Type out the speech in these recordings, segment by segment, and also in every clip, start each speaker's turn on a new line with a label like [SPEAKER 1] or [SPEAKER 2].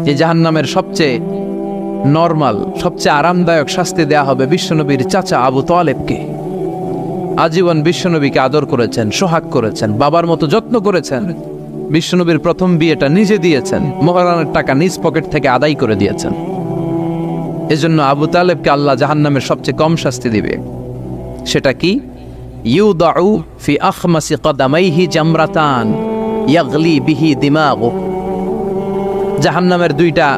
[SPEAKER 1] যে জাহান্নামের সবচেয়ে নরমাল, সবচেয়ে আরামদায়ক শাস্তি দেয়া হবে বিশ্বনবীর চাচা আবু তালেবকে। আজীবন বিশ্বনবীকে আদর করেছেন, সোহাগ করেছেন, বাবার মতো যত্ন করেছেন। বিশ্বনবীর প্রথম বিয়েটা নিজে দিয়েছেন, মোহরানের টাকা নিজ পকেট থেকে আদায় করে দিয়েছেন। এজন্য আবু তালেবকে আল্লাহ জাহান্নামের সবচেয়ে কম শাস্তি দিবে। সেটা কি? ইউদাউ ফি আখমাসি কদামাইহি জামরাতান ইয়াগলি বিহি দিমাগু। জাহান্নামের দুইটা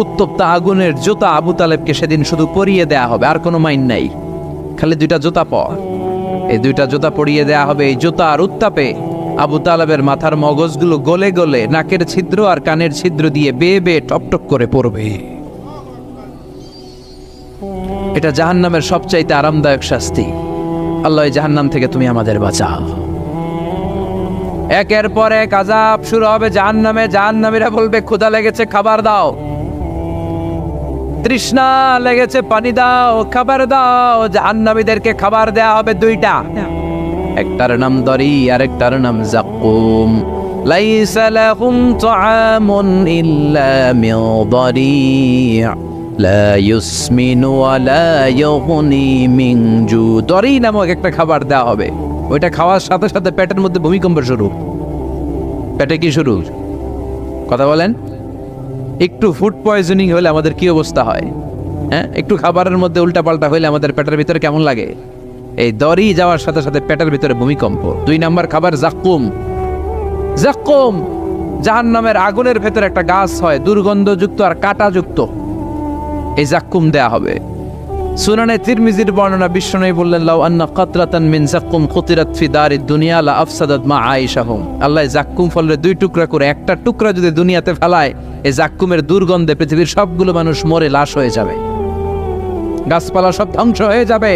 [SPEAKER 1] উত্তপ্ত আগুনের জুতা আবু তালেবকে সেদিন শুধু পরিয়ে দেয়া হবে, আর কোনো মাইন নাই, খালি দুইটা জুতা পর। এই দুইটা জুতা পরিয়ে দেয়া হবে। এই জুতা আর উত্তাপে আবু তালেবের মাথার মগজগুলো গলে গলে নাকের ছিদ্র আর কানের ছিদ্র দিয়ে বেয়ে বেয়ে টপটপ করে পড়বে। এটা জাহান্নামের সবচাইতে আরামদায়ক শাস্তি। আল্লাহ এই জাহান্নাম থেকে তুমি আমাদের বাঁচাও। একের পর এক আযাব শুরু হবে জাহান্নামে। জাহান্নামীরা বলবে, ক্ষুধা লেগেছে, খাবার দাও। তৃষ্ণা লেগেছে, পানি দাও, খাবার দাও। জাহান্নামীদেরকে খাবার দেয়া হবে দুইটা, একটার নাম দরি আর একটার নাম যাকুম। লাইসা লাহুম তুআমুন ইল্লা মিন দরি' লা ইউসমিনু ওয়া লা ইউগনি মিন জু। দরি নামক একটা খাবার দেওয়া হবে। ওইটা খাওয়ার সাথে সাথে পেটের মধ্যে ভূমিকম্প শুরু। পেটে কি শুরু? কথা বলেন। একটু ফুড পয়জনিং হলে আমাদের কি অবস্থা হয়? হ্যাঁ, একটু খাবারের মধ্যে উল্টাপাল্টা হলে আমাদের পেটের ভিতরে কেমন লাগে? এই দড়ি যাওয়ার সাথে সাথে পেটের ভিতরে ভূমিকম্প। 2 নাম্বার খাবার যাকুম। যাকুম জাহান্নামের আগুনের ভেতরে একটা গাছ হয়, দুর্গন্ধযুক্ত আর কাঁটাযুক্ত। এই যাকুম দেয়া হবে। সুনানে তিরমিজির বর্ণনা, বিশ্বনবী বললেন, লাউ আন্না কাতরাতান মিন যাকুম কুতিরাত ফি দারিদ দুনিয়া লা আফসাদাত মা আয়েশাহুম। আল্লাহ যাকুম ফলের 2 টুকরা করে, একটা টুকরা যদি দুনিয়াতে ফেলায়, এই যাকুমের দুর্গন্ধে পৃথিবীর সবগুলো মানুষ মরে লাশ হয়ে যাবে, গাছপালা সব ধ্বংস হয়ে যাবে,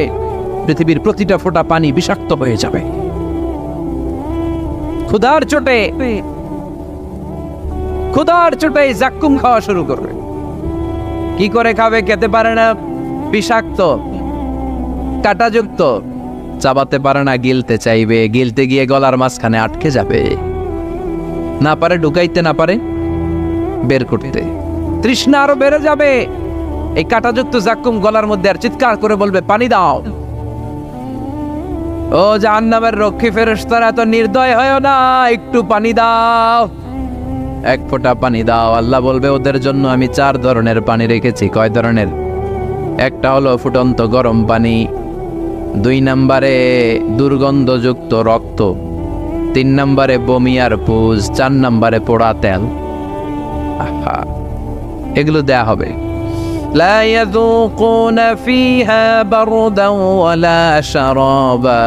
[SPEAKER 1] পৃথিবীর প্রতিটা ফোঁটা পানি বিষাক্ত হয়ে যাবে। ক্ষুধার চোটে যাকুম খাওয়া শুরু করবে। কি করে খাবে? খেতে পারে না, বিষাক্ত, কাঁটাযুক্ত, চাবাতে পারে না, গিলতে চাইবে, গিলতে গিয়ে গলার মাঝখানে আটকে যাবে, না পারে ঢুকাইতে, না পারে বের করতে। তৃষ্ণা আরো বেড়ে যাবে। এই কাঁটাযুক্ত যাকুম গলার মধ্যে আর চিৎকার করে বলবে, পানি দাও। ও জাহান্নামের রক্ষী ফেরেশতারা, এত নির্দয় হয় না, একটু পানি দাও, এক ফোঁটা পানি দাও। আল্লাহ বলবে, ওদের জন্য আমি 4 ধরনের পানি রেখেছি। কয় ধরনের? একটা হলো ফুটন্ত গরম পানি, 2 নম্বরে দুর্গন্ধযুক্ত রক্ত, 3 নম্বরে বমি আর পুজ, 4 নম্বরে পোড়া তেল। এগুলো দেয়া হবে। লা ইয়াযুকুনা ফিহা বারদান ওয়ালা শারাবা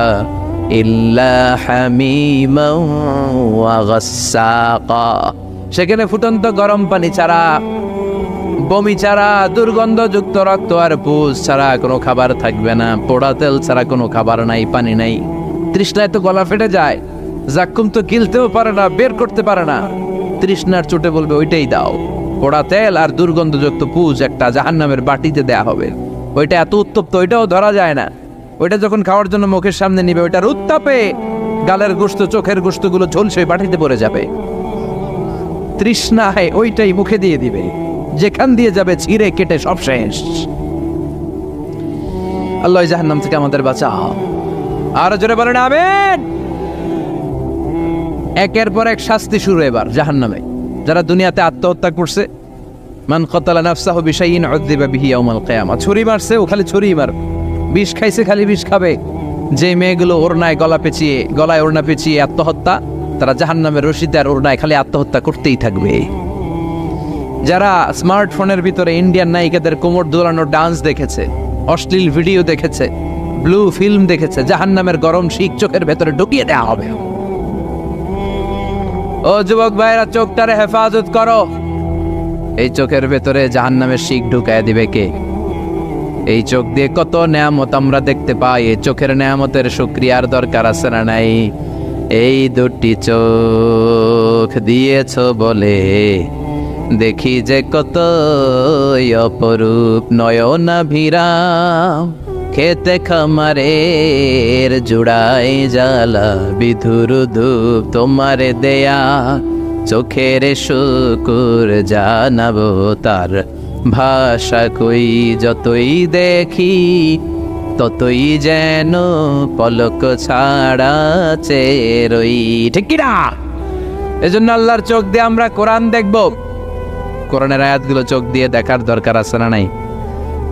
[SPEAKER 1] ইল্লা হামিমান ওয়া গাসসাকা। সেখানে ফুটন্ত গরম পানি ছাড়া, বমি ছাড়া, দুর্গন্ধযুক্ত রক্ত আর পুজ ছাড়া কোনো খাবার থাকবে না, পোড়া তেল ছাড়া কোনো খাবার নাই, পানি নাই। তৃষ্ণায় তো গলা ফেটে যায়, যাকুম তো গিলতেও পারে না, বের করতে পারে না। তৃষ্ণার চোটে বলবে, ওইটাই দাও। পোড়া তেল আর দুর্গন্ধযুক্ত পুজ একটা জাহান্নামের বাটিতে দেয়া হবে। ওইটা এত উত্তপ্ত, ওইটাও ধরা যায় না। ওইটা যখন খাওয়ার জন্য মুখের সামনে নিবে, ওইটার উত্তাপে গালের গোশত, চোখের গোশতগুলো ঝলসে বাটিতে পড়ে যাবে। তৃষ্ণায় ওইটাই মুখে দিয়ে দিবে, যেখান দিয়ে যাবে ছিঁড়ে কেটে সব শেষ। আল্লাহ জাহান্নাম থেকে আমাদের বাঁচাও। আর জোরে বলেন আমিন। একের পর এক শাস্তি শুরু এবার জাহান্নামে। যারা দুনিয়াতে আত্মহত্যা করছে, মান কাতালা নাফসাহু বিশাইইন উযযিবা বিহি ইয়াউমাল কিয়ামা। ছুরি মারছে, ও খালি ছুরি মার। বিষ খাইছে, খালি বিষ খাবে। যে মেয়েগুলো ওড়নায় গলায় ওড়না পেঁচিয়ে আত্মহত্যা, তারা জাহান্নামের রশিতে আর ওড়নায় খালি আত্মহত্যা করতেই থাকবে। যারা স্মার্টফোনের ভিতরে ইন্ডিয়ান নায়িকাদের কোমর দোলানো ডান্স দেখেছে, অশ্লীল ভিডিও দেখেছে, ব্লু ফিল্ম দেখেছে, জাহান্নামের গরম শিক চোখের ভেতরে ঢুকিয়ে দেওয়া হবে। ও যুবক ভাইরা, চোখটারে হেফাজত করো। এই চোখের ভেতরে জাহান্নামের শিক ঢুকায় দিবে কে? এই চোখ দিয়ে কত নেয়ামত আমরা দেখতে পাই। এই চোখের নেয়ামতের শুকরিয়ার দরকার আছে না নাই? এই 2টি চোখ দিয়েছ বলে দেখি যে কত অপরূপ নয়নাভিরাম। খেতে খামারের জুড়াই জ্বালা বিধুর ধূপ তোমারে দেয়া চোখের শুকুর জানাবো তার ভাষা কই, যতই দেখি ততই যেন পলক ছাড়া চেরই। ঠিক কি না? এজন্য আল্লাহর চোখ দিয়ে আমরা কোরআন দেখব। কোরআনের আয়াতগুলো চোখ দিয়ে দেখার দরকার আছে না নাই?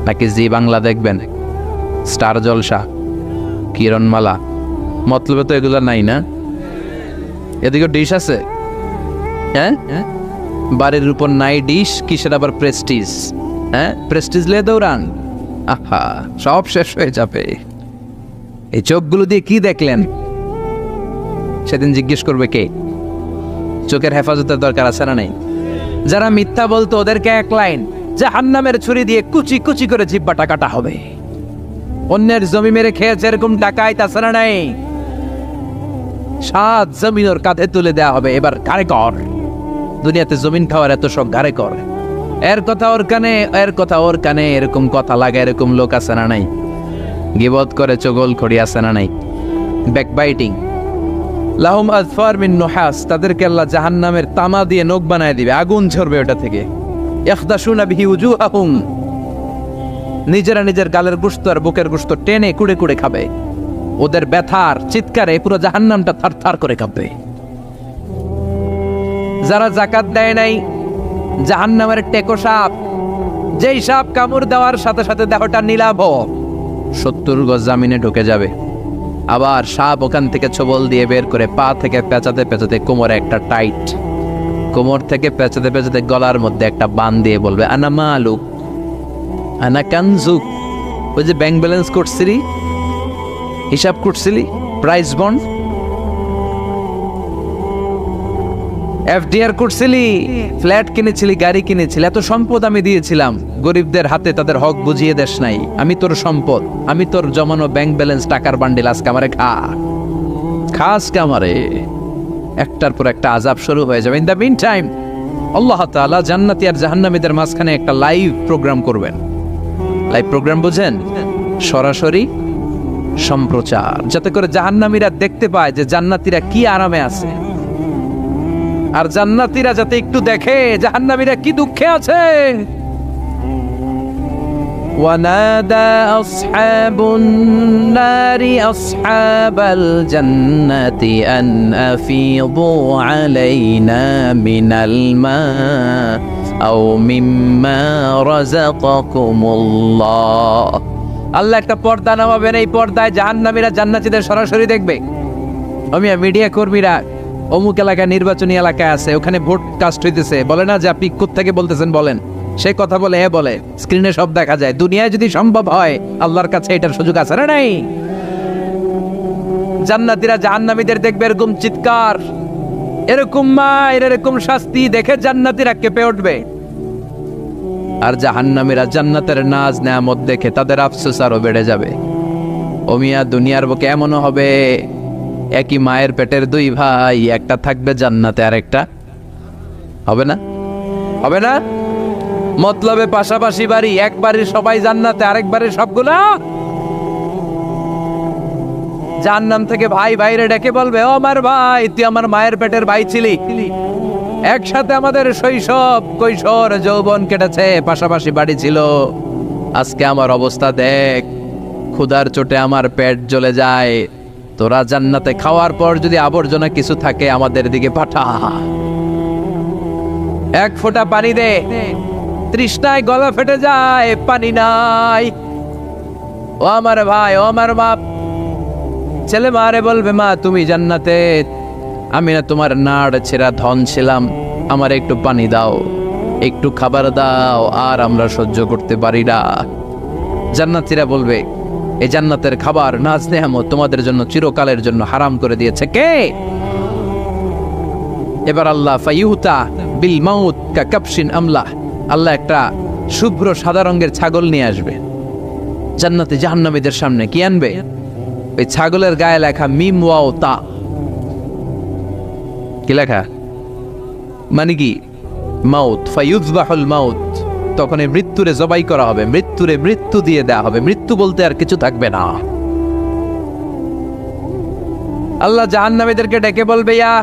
[SPEAKER 1] নাকি জি বাংলা দেখবেন, স্টার জলসা, কিরণমালা, মতলবে তো এগুলো নাই না? এদিকে ডিশ আছে, হ্যাঁ বাড়ির উপর নাই ডিশ, কিসের আবার প্রেস্টিজ? হ্যাঁ প্রেস্টিজ লে দৌড়ান, আহা সব শেষ হয়ে যাবে। এই চোখগুলো দিয়ে কি দেখলেন সেদিন জিজ্ঞেস করবে কে? চোখের হেফাজতের দরকার আছে না নাই? যারা মিথ্যা বলতো ওদেরকে এক লাইন, জাহান্নামের ছুরি দিয়ে কুচি কুচি করে জিহ্বাটা কাটা হবে। অন্যের জমি মেরে খেয়েছে এরকম ডাকাইত আছে না নাই? সাত জমিন ওর কাঁধে তুলে দেওয়া হবে, এবার ঘাড়ে কর। দুনিয়াতে জমিন খাওয়ার এত শখ, ঘাড়ে কর। এর কথা ওর কানে, এর কথা ওর কানে, এরকম কথা লাগে, এরকম লোক আছে না নাই? গিবত করে চগল খড়ি আছে না নাই? ব্যাকবাইটিং। লাহুম আযফার মিন নুহাস, তাদেরকে আল্লাহ জাহান্নামের তামা দিয়ে নখ বানায় দিবে, আগুন ঝরবে ওটা থেকে। ইখদাশুনা বিহি উজুহাহুম, নিজেরা নিজের গালের গোশত আর বুকের গোশত টেনে কুড়ে কুড়ে খাবে। ওদের ব্যথার চিৎকারে পুরো জাহান্নামটা থারথার করে কাঁপবে। যারা যাকাত দেয় নাই, জাহান্নামের টেকো সাপ, যেই সাপ কামড় দেওয়ার সাথে সাথে দেহটা নীলাভ, 70 গজ জামিনে ঢুকে যাবে। আবার সাপ ওখান থেকে ছোবল দিয়ে বের করে পা থেকে পেঁচাতে পেঁচাতে কোমরে একটা টাইট, কোমর থেকে পেঁচাতে পেঁচাতে গলার মধ্যে একটা বান দিয়ে বলবে আনা মালুক আনা কানজুক। ওই যে ব্যাংক ব্যালেন্স করছিলি, হিসাব করছিলি, প্রাইস বন্ড, এফডিআর করছিলি, ফ্ল্যাট কিনেছিলি, গাড়ি কিনেছিলি, এত সম্পদ আমি দিয়েছিলাম, গরিবদের হাতে তাদের হক বুঝিয়ে দেশ নাই। আমি তোর সম্পদ, আমি তোর জমানো ব্যাংক ব্যালেন্স টাকার বান্ডিল, আজকে আমারে খা, আজকে আমারে। একটার পর একটা আযাব শুরু হয়ে যাবে। ইন দ্য মিন টাইম আল্লাহ তাআলা জান্নাতি আর জাহান্নামীদের মাঝখানে একটা লাইভ প্রোগ্রাম করবেন। লাইভ প্রোগ্রাম বুঝেন? সরাসরি সম্প্রচার, যাতে করে জাহান্নামীরা দেখতে পায় যে জান্নাতীরা কি আরামে আছে, আর জান্নাতীরা যাতে একটু দেখে জাহান্নামীরা কি দুঃখে আছে। ওয়ানাদা আসহাবুন নারি আসহাবাল জান্নাতি আন আফিদু আলাইনা মিনাল মা আও মিম্মা রাযাকাকুমুল্লাহ। আল্লাহ একটা পর্দা নামাবেন, এই পর্দায় জাহান্নামীরা জান্নাতীদের সরাসরি দেখবে। আমি মিডিয়া কর্মীরা অমুক এলাকায় নির্বাচনী এলাকায় আছে, ওখানে ভোট কাস্ট হইতেছে, বলে না যে আপনি কোত্থেকে বলতেছেন বলেন, সেই কথা বলে এ বলে, স্ক্রিনে সব দেখা যায়। দুনিয়ায় যদি সম্ভব হয়, আল্লাহর কাছে এটার সুযোগ আছে না নাই? জান্নাতীরা জাহান্নামীদের দেখবে এরকম চিৎকার, এরকম মায়ের, এরকম শাস্তি দেখে জান্নাতীরা কেঁপে উঠবে। আর জাহান্নামীরা জান্নাতের নাজ নেয়ামত দেখে তাদের আফসোস আরো বেড়ে যাবে। ও মিয়া, দুনিয়ার বুকে এমনও হবে একই মায়ের পেটের দুই ভাই, একটা থাকবে জান্নাতে আর একটা হবে না, হবে না? মতলবে পাশাপাশি বাড়ি, এক বাড়ির সবাই জান্নাতে, আরেক বাড়ির সবগুলা জাহান্নাম থেকে ভাই ভাইরে ডেকে বলবে, ও আমার ভাই, তুই আমার মায়ের পেটের ভাই ছিলি, একসাথে আমাদের শৈশব কৈশোর যৌবন কেটেছে, পাশাপাশি বাড়ি ছিল, আজকে আমার অবস্থা দেখ, ক্ষুধার চোটে আমার পেট জ্বলে যায়, তোরা জান্নাতে খাওয়ার পর যদি আবর্জনা কিছু থাকে আমাদের দিকে পাঠা, এক ফোঁটা পানি দে, তৃষ্ণায় গলা ফেটে যায়, পানি নাই। ও আমার ভাই, ও আমার মা, ছেলে মারে বলবে, মা তুমি জান্নাতে, আমি না তোমার নাড় ছেঁড়া ধন ছিলাম, আমার একটু পানি দাও, একটু খাবার দাও, আর আমরা সহ্য করতে পারি না। জান্নাতীরা বলবে, এই জান্নাতের খাবার নাজ নেয়ামত তোমাদের জন্য চিরকালের জন্য হারাম করে দিয়েছে কে? এবার আল্লাহ ফায়ুতা বিল মাউত কা কাবশিন আমলাহ, আল্লাহ একটা শুভ্র সাদা রঙের ছাগল নিয়ে আসবে জান্নাতে জাহান্নামীদের সামনে। কি আনবে? ওই ছাগলের গায়ে লেখা মিম ওয়াও তা। কি লেখা? মানে কি? মাউত, ফায়ুযবাহুল মাউত। তখন এই মৃত্যুরে জবাই করা হবে, মৃত্যুরে মৃত্যু দিয়ে দেয়া হবে, মৃত্যু বলতে আর কিছু থাকবে না। আল্লাহ জাহান্নামীদেরকে ডেকে বলবে, ইয়া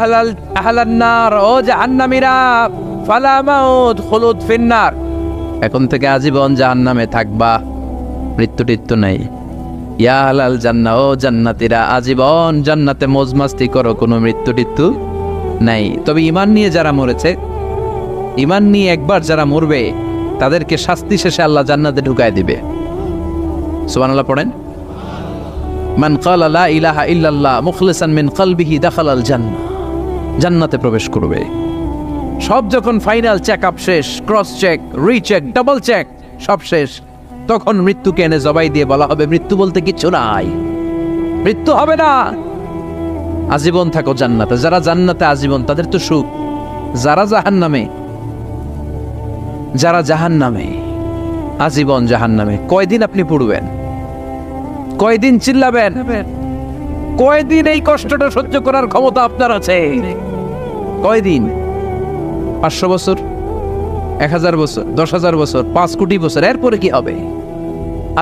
[SPEAKER 1] আহলান নার, ও জাহান্নামীরা, ফালা মাউত খুলুদ ফিন্নার, এখন থেকে আজীবন জাহান্নামে থাকবা, মৃত্যু টিত্যু নাই। ইয়া আহলাল জান্নাহ, ও জান্নাতীরা, আজীবন জান্নাতে মজমাস্তি করো, কোনো মৃত্যু টিত্যু নাই। তবে ঈমান নিয়ে যারা মরেছে, ঈমান নিয়ে একবার যারা মরবে, তাদেরকে শাস্তি শেষে আল্লাহ জান্নাতে ঢুকায় দিবে। সুবহানাল্লাহ পড়েন। মান ক্বালা লা ইলাহা ইল্লাল্লাহ মুখলিসান মিন কলবিহি দাখালাল জান্নাহ, জান্নাতে প্রবেশ করবে। সব যখন ফাইনাল চেকআপ শেষ, cross check, recheck, double check সব শেষ, তখন মৃত্যুকে এনে জবাই দিয়ে বলা হবে, মৃত্যু বলতে কিছু নাই, মৃত্যু হবে না, আজীবন থাকো জান্নাতে। যারা জান্নাতে আজীবন তাদের তো সুখ। যারা জাহান্নামে আজীবন জাহান্নামে, কয়দিন আপনি পড়বেন, কয়দিন চিল্লাবেন, কয়দিন এই কষ্টটা সহ্য করার ক্ষমতা আপনার আছে? কয়দিন? 500 বছর, 1000 বছর, 10,000 বছর, 5 কোটি বছর, এরপরে কি হবে?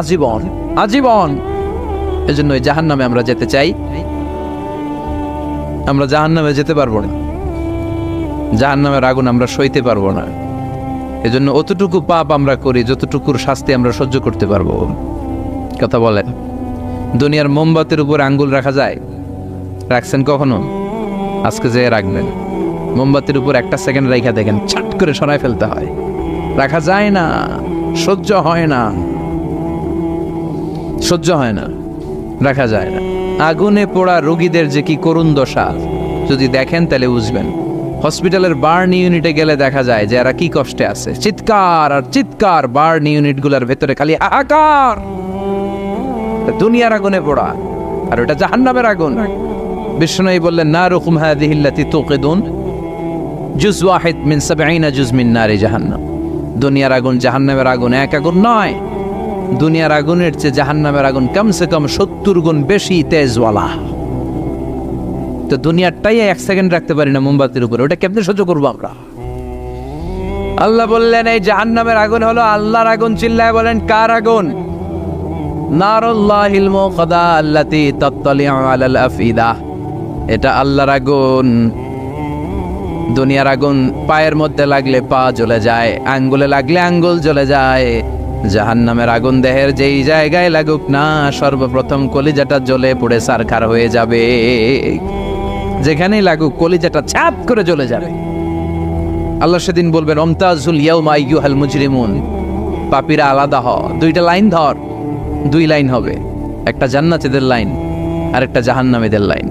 [SPEAKER 1] আজীবন, আজীবন। এজন্য জাহান্নামে আমরা যেতে চাই? আমরা জাহান্নামে যেতে পারবো না, জাহান্নামের আগুন আমরা সইতে পারবো না। এজন্য অতটুকু পাপ আমরা করি যতটুকুর শাস্তি আমরা সহ্য করতে পারবো। কথা বলেন, দুনিয়ার মোমবাতির উপর আঙ্গুল রাখা যায়? রাখছেন কখনো? আজকে যে রাখবেন, মোমবাতির উপর 1 সেকেন্ড রেখা দেখেন, ছাট করে সরাই ফেলতে হয়। রাখা যায় না, সহ্য হয় না, সহ্য হয় না, রাখা যায় না। আগুনে পোড়া রোগীদের যে কি করুণ দশা, যদি দেখেন তাহলে বুঝবেন। হসপিটালের বার্ন ইউনিটে গেলে দেখা যায় যে এরা কি কষ্টে আছে, চিৎকার আর চিৎকার, বার্ন ইউনিটগুলোর ভেতরে খালি হাহাকার। দুনিয়ার আগুনে পোড়া, আর ওটা জাহান্নামের আগুন। বিষ্ণু বললেন, নারুকুম হাযিহিল্লাতী তুকিদুন জুজ ওয়াহিদ মিন 70 জুজ মিন নারি জাহান্নাম। দুনিয়ার আগুন জাহান্নামের আগুন এক আগুন নয়, দুনিয়ার আগুনের চেয়ে জাহান্নামের আগুন কমসে কম 70 গুণ বেশি তেজওয়ালা। তো দুনিয়ারটাই 1 সেকেন্ড রাখতে পারি না মোমবাতির উপরে, ওটা কেমনে সহ্য করবো আমরা? আল্লাহ বললেন, এই জাহান্নামের আগুন হলো আল্লাহর আগুন। চিল্লায় বলেন, কার আগুন? নারুল্লাহিল মুকাদা আল্লাতী তাত্তালিউ আলাল আফিদা, এটা আল্লাহর আগুন। দুনিয়ার আগুন পায়ের মধ্যে লাগলে পা জ্বলে যায়, আঙ্গুলে লাগলে আঙ্গুল জ্বলে যায়। জাহান্নামের আগুন দেহের যেই জায়গায় লাগুক না, সর্বপ্রথম কলিজাটা জ্বলে পুড়ে ছারখার হয়ে যাবে। যেখানেই লাগুক কলিজাটা ছাপ করে জ্বলে যাবে। আল্লাহ সেদিন বলবেন, আমতাজুল ইয়াউমা আইয়ুহাল মুজরিমুন, পাপীরা আলাদা হ। 2টা লাইন ধর, 2 লাইন হবে, একটা জান্নাতীদের লাইন আর একটা জাহান্নামীদের লাইন।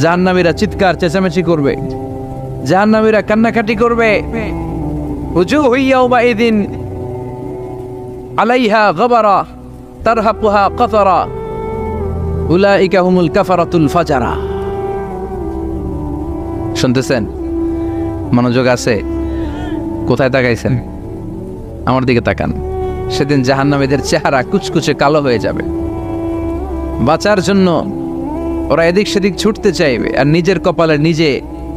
[SPEAKER 1] জাহান্নামীরা চিৎকার চেঁচামেচি করবে, জাহান্নামীরা কান্নাকাটি করবে। উজুহু ইয়াউমাইযিন আলাইহা গাবারা তারহাকুহা কাতারা উলাইকা হুমুল কাফারাতুল ফাজারা। শুনতেছেন? মনোযোগ আছে? কোথায় তাকাইছেন? আমার দিকে তাকান। সেদিন জাহান্নামীদের চেহারা কুচকুচে কালো হয়ে যাবে। বাঁচার জন্য ওরা এদিক সেদিক ছুটতে চাইবে আর নিজের কপালে নিজে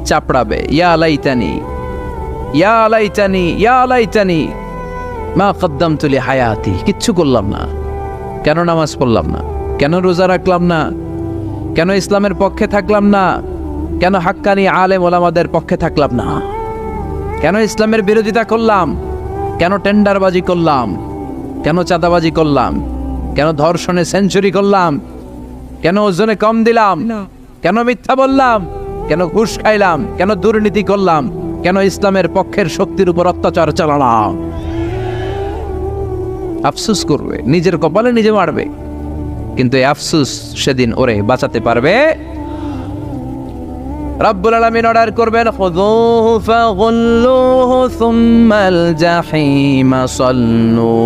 [SPEAKER 1] চাপড়াবে, ইয়া লাইতানি, ইয়া লাইতানি, ইয়া লাইতানি মা কদ্দামতু লি হায়াতি। কিচ্ছু করলাম না, কেন নামাজ পড়লাম না, কেন রোজা রাখলাম না, কেন ইসলামের পক্ষে থাকলাম না, কেন হাক্কানি আলেম ওলামাদের পক্ষে থাকলাম না, কেন ইসলামের বিরোধিতা করলাম, কেন টেন্ডারবাজি করলাম, কেন চাঁদাবাজি করলাম, কেন ধর্ষণে সেঞ্চুরি করলাম, কেন ওজনে কম দিলাম, কেন মিথ্যা বললাম, কেন ঘুষ খাইলাম, কেন দুর্নীতি করলাম, কেন ইসলামের পক্ষের শক্তির উপর অত্যাচার চালালাম। আফসোস করবে, নিজের কপালে নিজে মারবে। কিন্তু এই আফসোস সেদিন ওরে বাঁচাতে পারবে? রব্বুল আলামিন অর্ডার করবেন, খুযুহু ফাগুল্লুহু সুম্মাল জাহিমা সাল্লু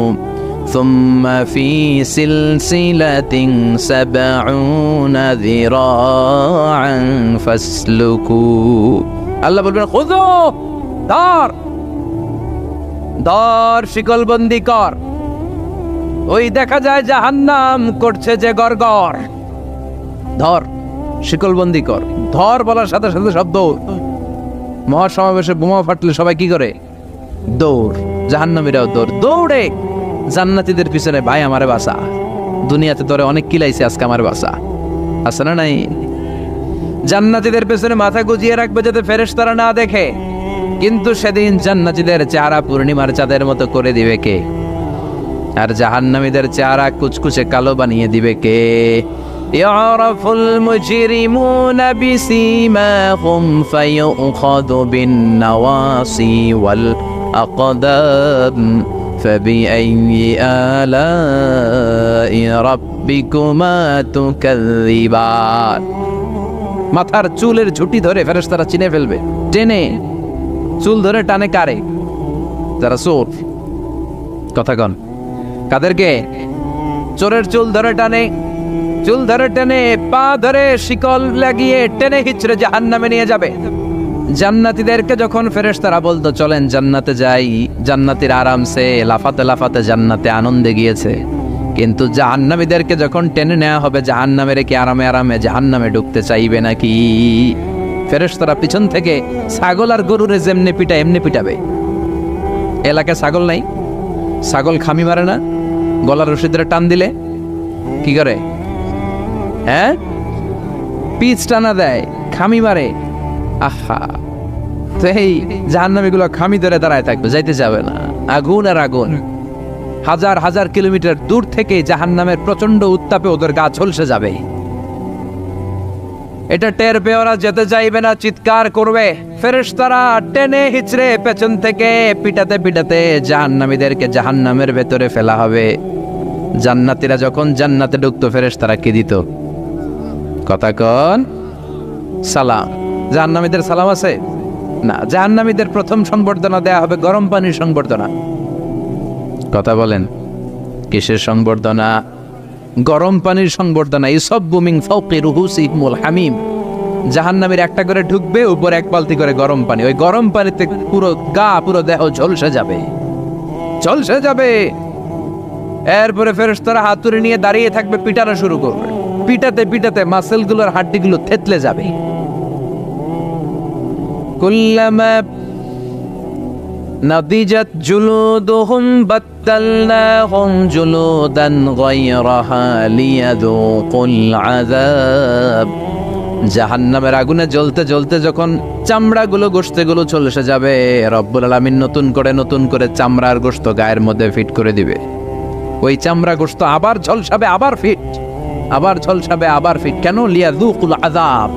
[SPEAKER 1] সুম্মা ফি সিলসিলাতিন ৭০ যিরাআন ফাসলুকু। আল্লাহ বলবেন, খুযু, ধর, ধর, শিকলবন্দি কর। ওই দেখা যায় জাহান্নাম করছে যে গড়গড়, ধর, শিকলবন্দি কর। ধর বলার সাথে সাথে শব্দ। মহাসমাবেশে বোমা ফাটলে সবাই কি করে? দৌড়। জাহান্নামীরাও দৌড়, দৌড়ে জান্নাতীদের পিছনে, ভাই আমারে বাঁচা, দুনিয়াতে তোরে অনেক কিলাইছে, আজকে আমার বাঁচা। আছে না নাই? জান্নাতীদের পেছনে মাথা গুজিয়ে রাখবে যাতে ফেরেশতারা না দেখে। কিন্তু সেদিন জান্নাতীদের চেহারা পূর্ণিমার চাঁদের মতো করে দিবে কে? আর জাহান্নামীদের চেহারা কুচকুচে কালো বানিয়ে দিবে কে? ইয়ারাফুল মুজরিমুনা বিসীমাহুম ফায়ুখাযু বিন নাওয়াসি ওয়াল আকদাম ফাবিআইয়ি আলাই রাব্বিকুমা তুকাযযিবান। মাথার চুলের ঝুঁটি ধরে ফেরেশতারা চিনে ফেলবে, টেনে চুল ধরে টানে কারে? যারা চোর। কথা কন, কাদেরকে? চোরের চুল ধরে টানে, চুল ধরে টেনে পা ধরে শিকল লাগিয়ে টেনে হিচড়ে জাহান্নামে নিয়ে যাবে। জান্নাতীদেরকে যখন ফেরেশতারা বলতো চলেন জান্নাতে যাই, জান্নাতীরা আরামসে লাফাতে লাফাতে জান্নাতে আনন্দে গিয়েছে। কিন্তু জাহান্নামীদেরকে যখন টেনে নেওয়া হবে জাহান্নামে রেখে আরামে আরামে জাহান্নামে ঢুকতে চাইবে নাকি? ফেরেশতারা পিছন থেকে ছাগল আর গরুরে যেমনি পিটা এমনি পিটাবে। এলাকায় ছাগল নাই? ছাগল খামি মারে না? গলার রশি ধরে টান দিলে কি করে? হ্যাঁ, পিচ টানা দেয়, খামি মারে। আহা, তো এই জাহান্নামীগুলো খামি ধরে দাঁড়ায় থাকবে, যাইতে যাবে না। আগুন আর আগুন, হাজার হাজার কিলোমিটার দূর থেকে জাহান্নামের প্রচন্ড উত্তাপে ওদের গা ঝলসে যাবে। এটা টের পেয়ে ওরা যেতে চাইবে না, চিৎকার করবে। ফেরেশতারা টেনে হিচড়ে পেছন থেকে পিটাতে পিটাতে জাহান্নামীদেরকে জাহান্নামের ভেতরে ফেলা হবে। জান্নাতীরা যখন জান্নাতে ঢুকতো ফেরেশতারা কি দিত? কথা কন, সালাম। জাহান্নামীদের সালাম আছে না? জাহান্নামীদের প্রথম সংবর্ধনা দেয়া হবে গরম পানির সংবর্ধনা। কথা বলেন, কিসের সংবর্ধনা? গরম পানির সংবর্ধনা। ইউসাব্বু মিন ফাওকি রুহুসিহিমুল হামিম। জাহান্নামীর একটা করে ঢুকবে, উপরে এক বালতি করে গরম পানি। ওই গরম পানিতে পুরো গা পুরো দেহ ঝলসে যাবে, ঝলসে যাবে। এরপরে ফেরেশতারা হাতুড়ি নিয়ে দাঁড়িয়ে থাকবে, পিটানো শুরু করবে। পিটাতে পিটাতে মাসেলগুলোর হাড্ডিগুলো থেতলে যাবে। কুল্লামা নাদিজাত জুলুদুহুম বাত্তালনাহুম জুলুদান গায়রাহা লিয়াযুকুল আযাব। জাহান্নামের আগুনে জ্বলতে জ্বলতে যখন চামড়াগুলো গোশতগুলো ঝলসে যাবে, রব্বুল আলামিন নতুন করে চামড়ার গোশত গায়ের মধ্যে ফিট করে দিবে। ওই চামড়া গোশত আবার ঝলসাবে, আবার ফিট, আবার ঝলসাবে, আবার ফিট। কেন? লিয়াযুকুল আযাব।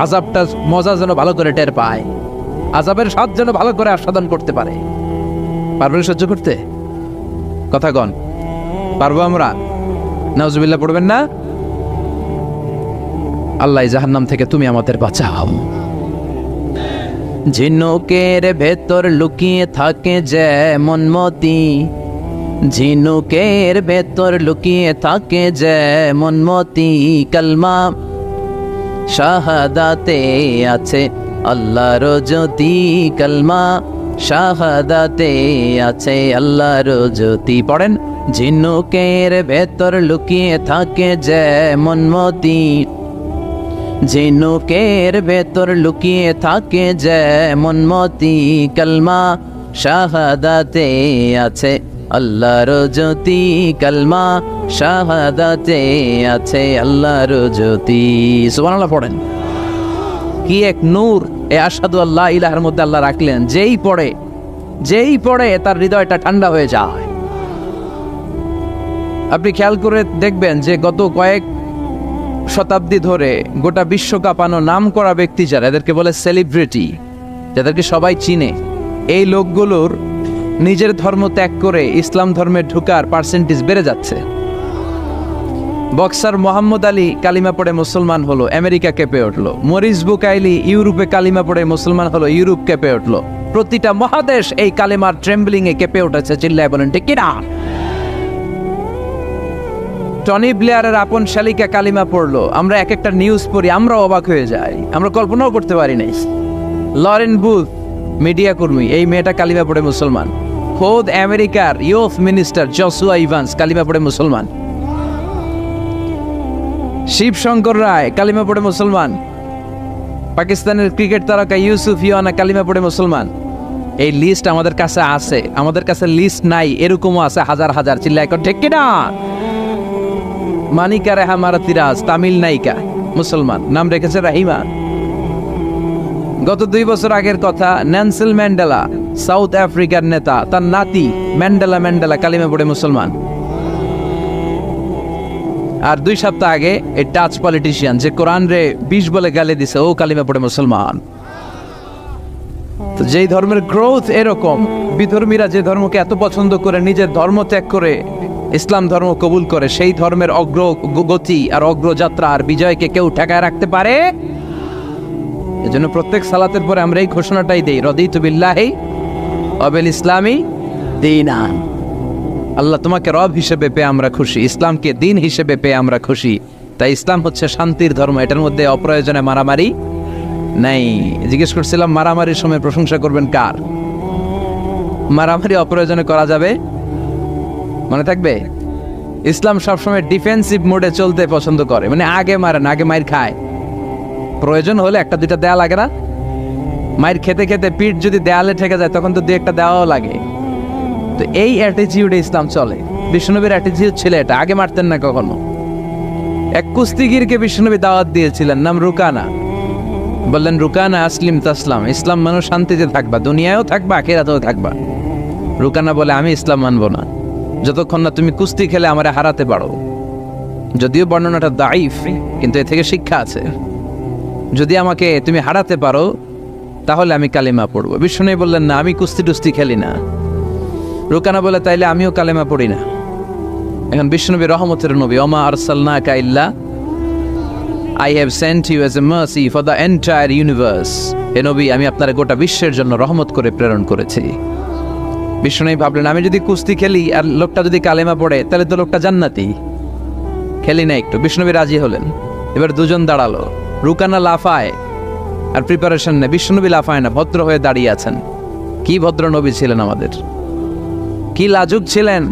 [SPEAKER 1] আযাবটা মজা যেন ভালো করে টের পায়, আযাবের স্বাদ যেন ভালো করে আস্বাদন করতে পারে। পারবেন সহ্য করতে? কথা কন, পারবো আমরা? নাউজুবিল্লাহ পড়বেন না? আল্লাহ জাহান্নাম থেকে তুমি আমাদের বাঁচাও। ঝিনুকের ভেতর লুকিয়ে থাকে যেমন মতি, ঝিনুকের ভেতর লুকিয়ে থাকে যেমন মতি, কালমা শাহাদাতে আছে আল্লাহর জ্যোতি, কালমা শাহাদাতে আছে আল্লাহর জ্যোতি। পড়েন, ঝিনুকের ভেতর লুকিয়ে থাকে যেমন মতি, ঝিনুকের ভেতর লুকিয়ে থাকে যেমন মতি, কালমা শাহাদাতে আছে আল্লাহর জ্যোতি, কালমা শাহাদাতে আছে আল্লাহর জ্যোতি। সুবহানাল্লাহ পড়েন। কি এক নূর এ আশহাদু আল্লাহ ইলাহার মধ্যে আল্লাহ রাখলেন। যেই পড়ে তার হৃদয়টা ঠান্ডা হয়ে যায়। আপনি খেয়াল করে দেখবেন যে গত কয়েক শতাব্দী ধরে গোটা বিশ্ব কাঁপানো নাম করা ব্যক্তি যারা, এদেরকে বলে সেলিব্রিটি, যাদেরকে সবাই চিনে, এই লোকগুলোর নিজের ধর্ম ত্যাগ করে ইসলাম ধর্মে ঢুকার পার্সেন্টেজ বেড়ে যাচ্ছে। বক্সার মোহাম্মদ আলী কালিমা পড়ে মুসলমান হলো, আমেরিকা কেঁপে উঠলো। মরিস বুকাইলি ইউরোপে কালিমা পড়ে মুসলমান হলো, ইউরোপ কেঁপে উঠলো। প্রতিটা মহাদেশ এই কালিমার ট্রেম্বলিং এ কেঁপে উঠেছে। চিল্লায় বলেন ঠিক কিনা? টনি ব্লেয়ারের আপন শালিকা কালিমা পড়লো। আমরা এক একটা নিউজ পড়ি, আমরা অবাক হয়ে যাই, আমরা কল্পনাও করতে পারি নাই। লরেন বুথ মিডিয়া কর্মী, এই মেয়েটা কালিমা পড়ে মুসলমান। খোদ আমেরিকার ইউথ মিনিস্টার জসুয়া ইভান্স কালিমা পড়ে মুসলমান। শিবশঙ্কর রায় কালিমা পড়ে মুসলমান। পাকিস্তানের ক্রিকেট তারকা ইউসুফ ইওয়ানা কালিমা পড়ে মুসলমান। এই লিস্ট আমাদের কাছে আছে, আমাদের কাছে লিস্ট নাই এরকমও আছে হাজার হাজার। চিল্লায় ঠিক কিনা? মানিকা রেহা মারাতিরাজ তামিল নায়িকা, মুসলমান, নাম রেখেছে রাহিমা। গত 2 বছর আগের কথা, নেলসন ম্যান্ডেলা সাউথ আফ্রিকার নেতা, তার নাতি ম্যান্ডেলা কালিমা পড়ে মুসলমান। আর 2 সপ্তাহ আগে এই টাচ পলিটিশিয়ান যে কোরআন রে 20 বলে গালি দিছে, ও কালিমা পড়ে মুসলমান। তো যেই ধর্মের গ্রোথ এরকম, বিধর্মীরা যে ধর্মকে এত পছন্দ করে নিজের ধর্ম ত্যাগ করে ইসলাম ধর্ম কবুল করে, সেই ধর্মের অগ্রগতি আর অগ্রযাত্রা আর বিজয়কে কেউ ঠেকায় রাখতে পারে? এজন্য প্রত্যেক সালাতের পরে আমরা এই ঘোষণাটাই দেই, রাদিতু বিল্লাহি ওয়া বিল ইসলামি দীনান। আল্লাহ তোমাকে রব হিসেবে পেয়ে আমরা খুশি, ইসলামকে দিন হিসেবে পেয়ে আমরা খুশি। তাই ইসলাম হচ্ছে শান্তির ধর্ম, এটার মধ্যে অপ্রয়োজনে মারামারি নাই। জিজ্ঞেস করছিলাম মারামারির সময় প্রশংসা করবেন কার? মারামারি অপ্রয়োজনে করা যাবে, মনে থাকবে? ইসলাম সবসময় ডিফেন্সিভ মোডে চলতে পছন্দ করে, মানে আগে মারেন, আগে মাইর খায়। প্রয়োজন হলে 1-2টা দেয়া লাগে না? মাইর খেতে খেতে পিঠ যদি দেয়ালে ঠেকে যায় তখন তো 2-1টা দেওয়াও লাগে। তো এই অ্যাটিটিউডে ইসলাম চলে। বিষ্ণুনবীর অ্যাটিটিউড ছিল এটা, আগে মারতেন না কখনো। এক কুস্তিগিরকে বিষ্ণুনবী দাওয়াত দিয়েছিলেন, নাম রুকানা। বললেন, রুকানা আসলিম তাসলাম, ইসলাম মানুষ শান্তিতে থাকবা, দুনিয়ায়ও থাকবা, আখিরাতেও থাকবা। রুকানা বলে, আমি ইসলাম মানবো না যতক্ষণ না তুমি কুস্তি খেলে আমারে হারাতে পারো। যদিও বর্ণনাটা দাইফ, কিন্তু এ থেকে শিক্ষা আছে। যদি আমাকে তুমি হারাতে পারো তাহলে আমি কালিমা পড়বো। বিষ্ণুনবী বললেন, না, আমি কুস্তি টুস্তি খেলি না। রুকানা বলে, তাইলে আমিও কালেমা পড়ি না। এখন বিষ্ণুনবী রহমতের নবী, ওমা আরসালনাকা ইল্লা I have sent you as a mercy for the entire universe. হে নবী, আমি আপনার গোটা বিশ্বের জন্য রহমত করে প্রেরণ করেছি। বিষ্ণুনবী ভাবলেন, আমি যদি কুস্তি খেলি আর লোকটা যদি কালেমা পড়ে তাহলে তো লোকটা জান্নাতি, খেলি না একটু। বিষ্ণুনবী রাজি হলেন। এবার দুজন দাঁড়ালো, রুকানা লাফায় আর প্রিপারেশন নেই, বিষ্ণুনবী লাফায় না, ভদ্র হয়ে দাঁড়িয়ে আছেন। কি ভদ্র নবী ছিলেন আমাদের, কি লাজুক ছিলেন।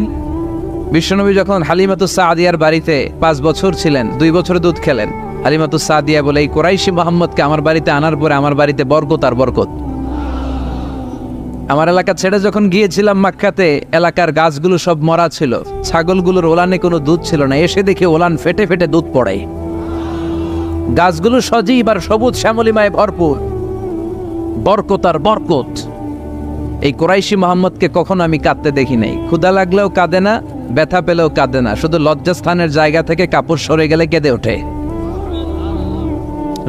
[SPEAKER 1] বিশ্বনবী যখন হালিমাতুস সাদিয়ার বাড়িতে 5 বছর ছিলেন, 2 বছর দুধ খেলেন, হালিমাতুস সাদিয়া বলে, এই কুরাইশি মুহাম্মদকে আমার বাড়িতে আনার পরে আমার বাড়িতে বরকত আর বরকত। আমার এলাকা ছেড়ে যখন গিয়েছিলাম মক্কাতে, এলাকার গাছগুলো সব মরা ছিল, ছাগলগুলোর ওলানে কোনো দুধ ছিল না। এসে দেখে ওলান ফেটে ফেটে দুধ পড়ে, গাছগুলো সজীব আর সবুজ শ্যামলিমায় ভরপুর, বরকত আর বরকত। এই কুরাইশি মুহাম্মদকে কখনো আমি কাঁদতে দেখি নাই। ক্ষুধা লাগলেও কাঁদে না, ব্যথা পেলেও কাঁদে না, শুধু লজ্জাস্থানের জায়গা থেকে কাপড় সরে গেলে কেঁদে ওঠে।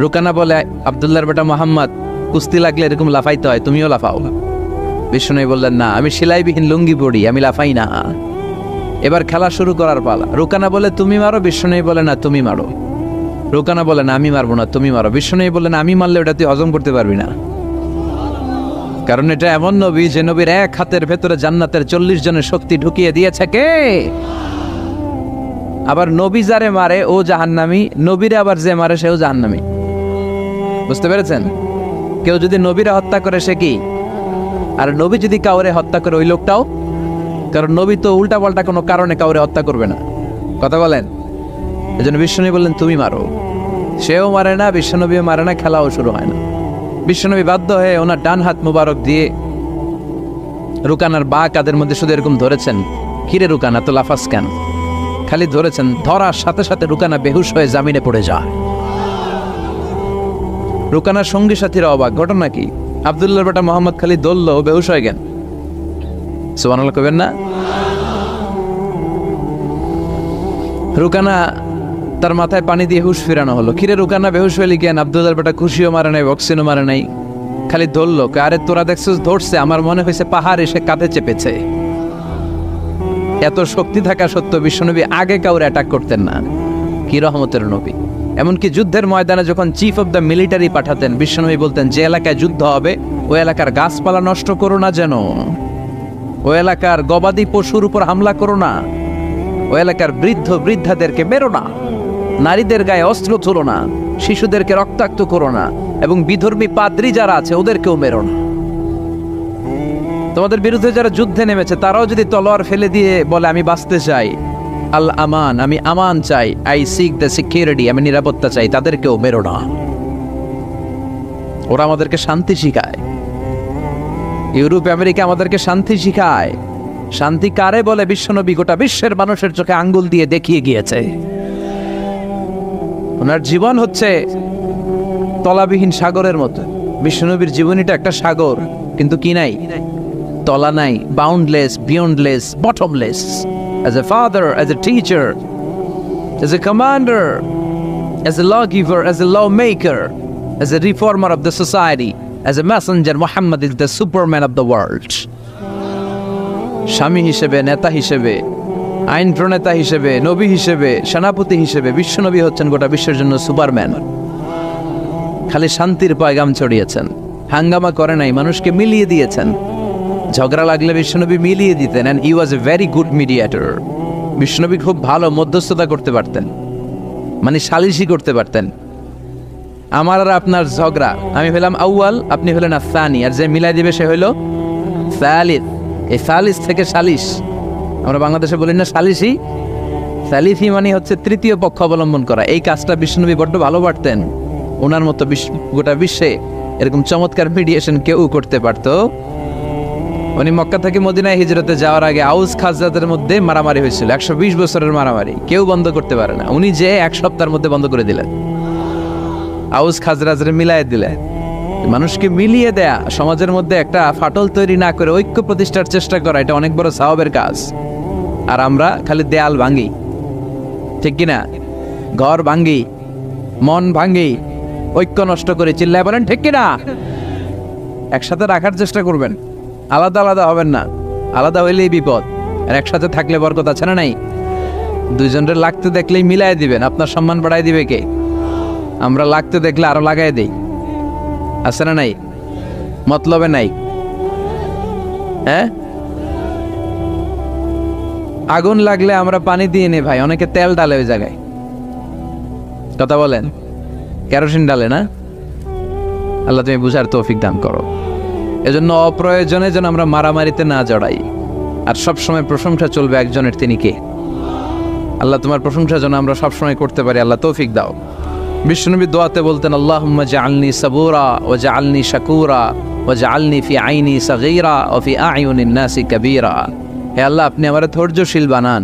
[SPEAKER 1] রুকানা বলে, আব্দুল্লাহর বেটা মুহাম্মদ, কুস্তি লাগলে এরকম লাফাইতে হয়, তুমিও লাফাও। বিষ্ণুনবী বললেন, না, আমি সেলাইবিহীন লুঙ্গি পরি, আমি লাফাই না। এবার খেলা শুরু করার পালা। রুকানা বলে, তুমি মারো। বিষ্ণুনবী বলে, না, তুমি মারো। রুকানা বলে, না, আমি মারবো না, তুমি মারো। বিষ্ণুনবী বললেন, আমি মারলে ওটা তুই হজম করতে পারবি না, কারণ এটা এমন নবী যে নবীর এক হাতের ভেতরে জান্নাতের 40 জনের শক্তি ঢুকিয়ে দিয়েছে কে? আবার নবী যারে মারে ও জাহান্নামী, নবীরে আবার যে মারে সেও জাহান্নামী। বুঝতে পেরেছেন? কেউ যদি নবীরে হত্যা করে সে কি, আর নবী যদি কাউরে হত্যা করে ওই লোকটাও, কারণ নবী তো উল্টা পাল্টা কোনো কারণে কাউরে হত্যা করবে না। কথা বলেন? এজন্য বিষ্ণুনবী বললেন, তুমি মারো। সেও মারে না, বিশ্বনবীও মারে না, খেলাও শুরু হয় না। বিশ্বনবী বাধ্য হয়ে ওনার ডান হাত মুবারক দিয়ে রুকানার বা কাদের মধ্যে শুধু এরকম ধরেছেন। কিরে রুকানা, তো লাফাস কেন? খালি ধরেছেন, ধরার সাথে সাথে রুকানা বেহুশ হয়ে জামিনে পড়ে যায়। রুকানার সঙ্গী সাথীরা অবাক, ঘটনা কি? আব্দুল্লাহর বেটা মোহাম্মদ খালি দলল, বেহুশ হয়ে গেল। সুবহানাল্লাহ কইবেন না? রুকানা তার মাথায় পানি দিয়ে হুশ ফিরানো হলো। কিরে রুকানা, বেহুশ হইলি কেন? আব্দুল্লাহর বেটা খুশিও মারে নাই, বক্সিনও মারে নাই, খালি ধরলো। আরে তোরা দেখছিস ধরছে, আমার মনে হয়েছে পাহাড় এসে কাঁধে চেপেছে। এত শক্তি থাকা সত্ত্বেও বিশ্বনবী আগে কাউরে অ্যাটাক করতেন না। কি রহমতের নবী! এমনকি যুদ্ধের ময়দানে যখন চিফ অব দ্য মিলিটারি পাঠাতেন, বিশ্বনবী বলতেন, যে এলাকায় যুদ্ধ হবে ওই এলাকার গাছপালা নষ্ট করো না, যেন ওই এলাকার গবাদি পশুর উপর হামলা করো না, ওই এলাকার বৃদ্ধ বৃদ্ধাদেরকে মেরো না, নারীদের গায়ে অস্ত্র তুলো না, শিশুদেরকে রক্তাক্ত করো না, এবং বিধর্মী পাদ্রী যারা আছে ওদেরকেও মেরো না। তোমাদের বিরুদ্ধে যারা যুদ্ধে নেমেছে তারাও যদি তলোয়ার ফেলে দিয়ে বলে, আমি বাঁচতে চাই, আল আমান, আমি আমান চাই, আই সিক দ্য সিকিউরিটি, আমি নিরাপত্তা চাই, তাদেরকেও মেরো না। ওরা আমাদেরকে শান্তি শিখায়। ইউরোপ আমেরিকা আমাদেরকে শান্তি শিখায়। শান্তি কারে বলে বিশ্বনবী গোটা বিশ্বের মানুষের চোখে আঙ্গুল দিয়ে দেখিয়ে গিয়েছে। ওনার জীবন হচ্ছে তলাবিহীন সাগরের মতো। বিশ্বনবীর জীবনীটা একটা সাগর, কিন্তু কি নাই? তলা নাই, boundless, beyondless, bottomless. As a father, as a teacher, as a commander, as a lawgiver, as a lawmaker, as a reformer of the society, as a messenger, Muhammad is the superman of the world. স্বামী হিসেবে, নেতা হিসেবে, আইন প্রণেতা হিসেবে, নবী হিসেবে, সেনাপতি হিসেবে বিশ্বনবী হচ্ছেন গোটা বিশ্বের জন্য সুপারম্যান। খালি শান্তির পয়গাম ছড়িয়েছেন, হাঙ্গামা করে নাই, মানুষকে মিলিয়ে দিয়েছেন। ঝগড়া লাগলে বিশ্বনবী মিলিয়ে দিতেন, and he was a very good mediator. বিশ্বনবী খুব ভালো মধ্যস্থতা করতে পারতেন, মানে সালিশি করতে পারতেন। আমার আর আপনার ঝগড়া, আমি হলাম আউয়াল, আপনি হলেন আসানি, আর যে মিলাই দিবে সে হইল সালিস। এই সালিস থেকে সালিশ, আমরা বাংলাদেশে বলি না সালিসি, সালিসি মানে হচ্ছে তৃতীয় পক্ষ অবলম্বন করা। এই কাজটা বিশ্বনবী বড্ড ভালো পারতেন। ওনার মতো গোটা বিশ্বে এরকম চমৎকার মিডিয়েশন কেউ করতে পারতো। উনি মক্কা থেকে মদিনায় হিজরতে যাওয়ার আগে আউস খাজরাতের মধ্যে মারামারি হয়েছিল, 120 বছরের মারামারি, কেউ বন্ধ করতে পারে না। উনি যে এক সপ্তাহের মধ্যে বন্ধ করে দিলেন, আউস খাজরাজের মিলাই দিলেন। মানুষকে মিলিয়ে দেয়া, সমাজের মধ্যে একটা ফাটল তৈরি না করে ঐক্য প্রতিষ্ঠার চেষ্টা করা, এটা অনেক বড় সাওয়াবের কাজ। আর আমরা খালি দেয়াল ভাঙি, ঠিক কিনা? ঘর ভাঙি, মন ভাঙি, ঐক্য নষ্ট করে, চিল্লায় বলেন ঠিক কিনা? একসাথে রাখার চেষ্টা করবেন, আলাদা আলাদা হবেন না। আলাদা হইলেই বিপদ, আর একসাথে থাকলে বরকত আছে না নাই? দুইজনের লাগতে দেখলেই মিলাই দিবেন, আপনার সম্মান বাড়াই দিবে কে? আমরা লাগতে দেখলে আরো লাগাই দেই, আছে না নাই? মতলবে নাই। হ্যাঁ, আগুন লাগলে আমরা পানি দিয়ে নে ভাই, অনেকে তেল ডালে ওই জায়গায়, কথা বলেন, কেরোসিন ডালে না। আল্লাহ তুমি বুঝার তৌফিক দান করো। এজন্য অপ্রয়োজনে যেন আমরা মারামারিতে না জড়াই। আর সবসময় প্রশংসা চলবে একজনের, তিনি কে? আল্লাহ তোমার প্রশংসা যেন আমরা সবসময় করতে পারি, আল্লাহ তৌফিক দাও। বিশ্বনবী দোয়াতে বলতেন, আল্লাহুম্মা জাআলনি সাবুরা ওয়া জাআলনি শাকুরা ওয়া জাআলনি ফি আইনি সাগীরা ওয়া ফি আ'য়ুনিন নাসি কাবীরা। হে আল্লাহ, আপনি আমারে ধৈর্যশীল বানান।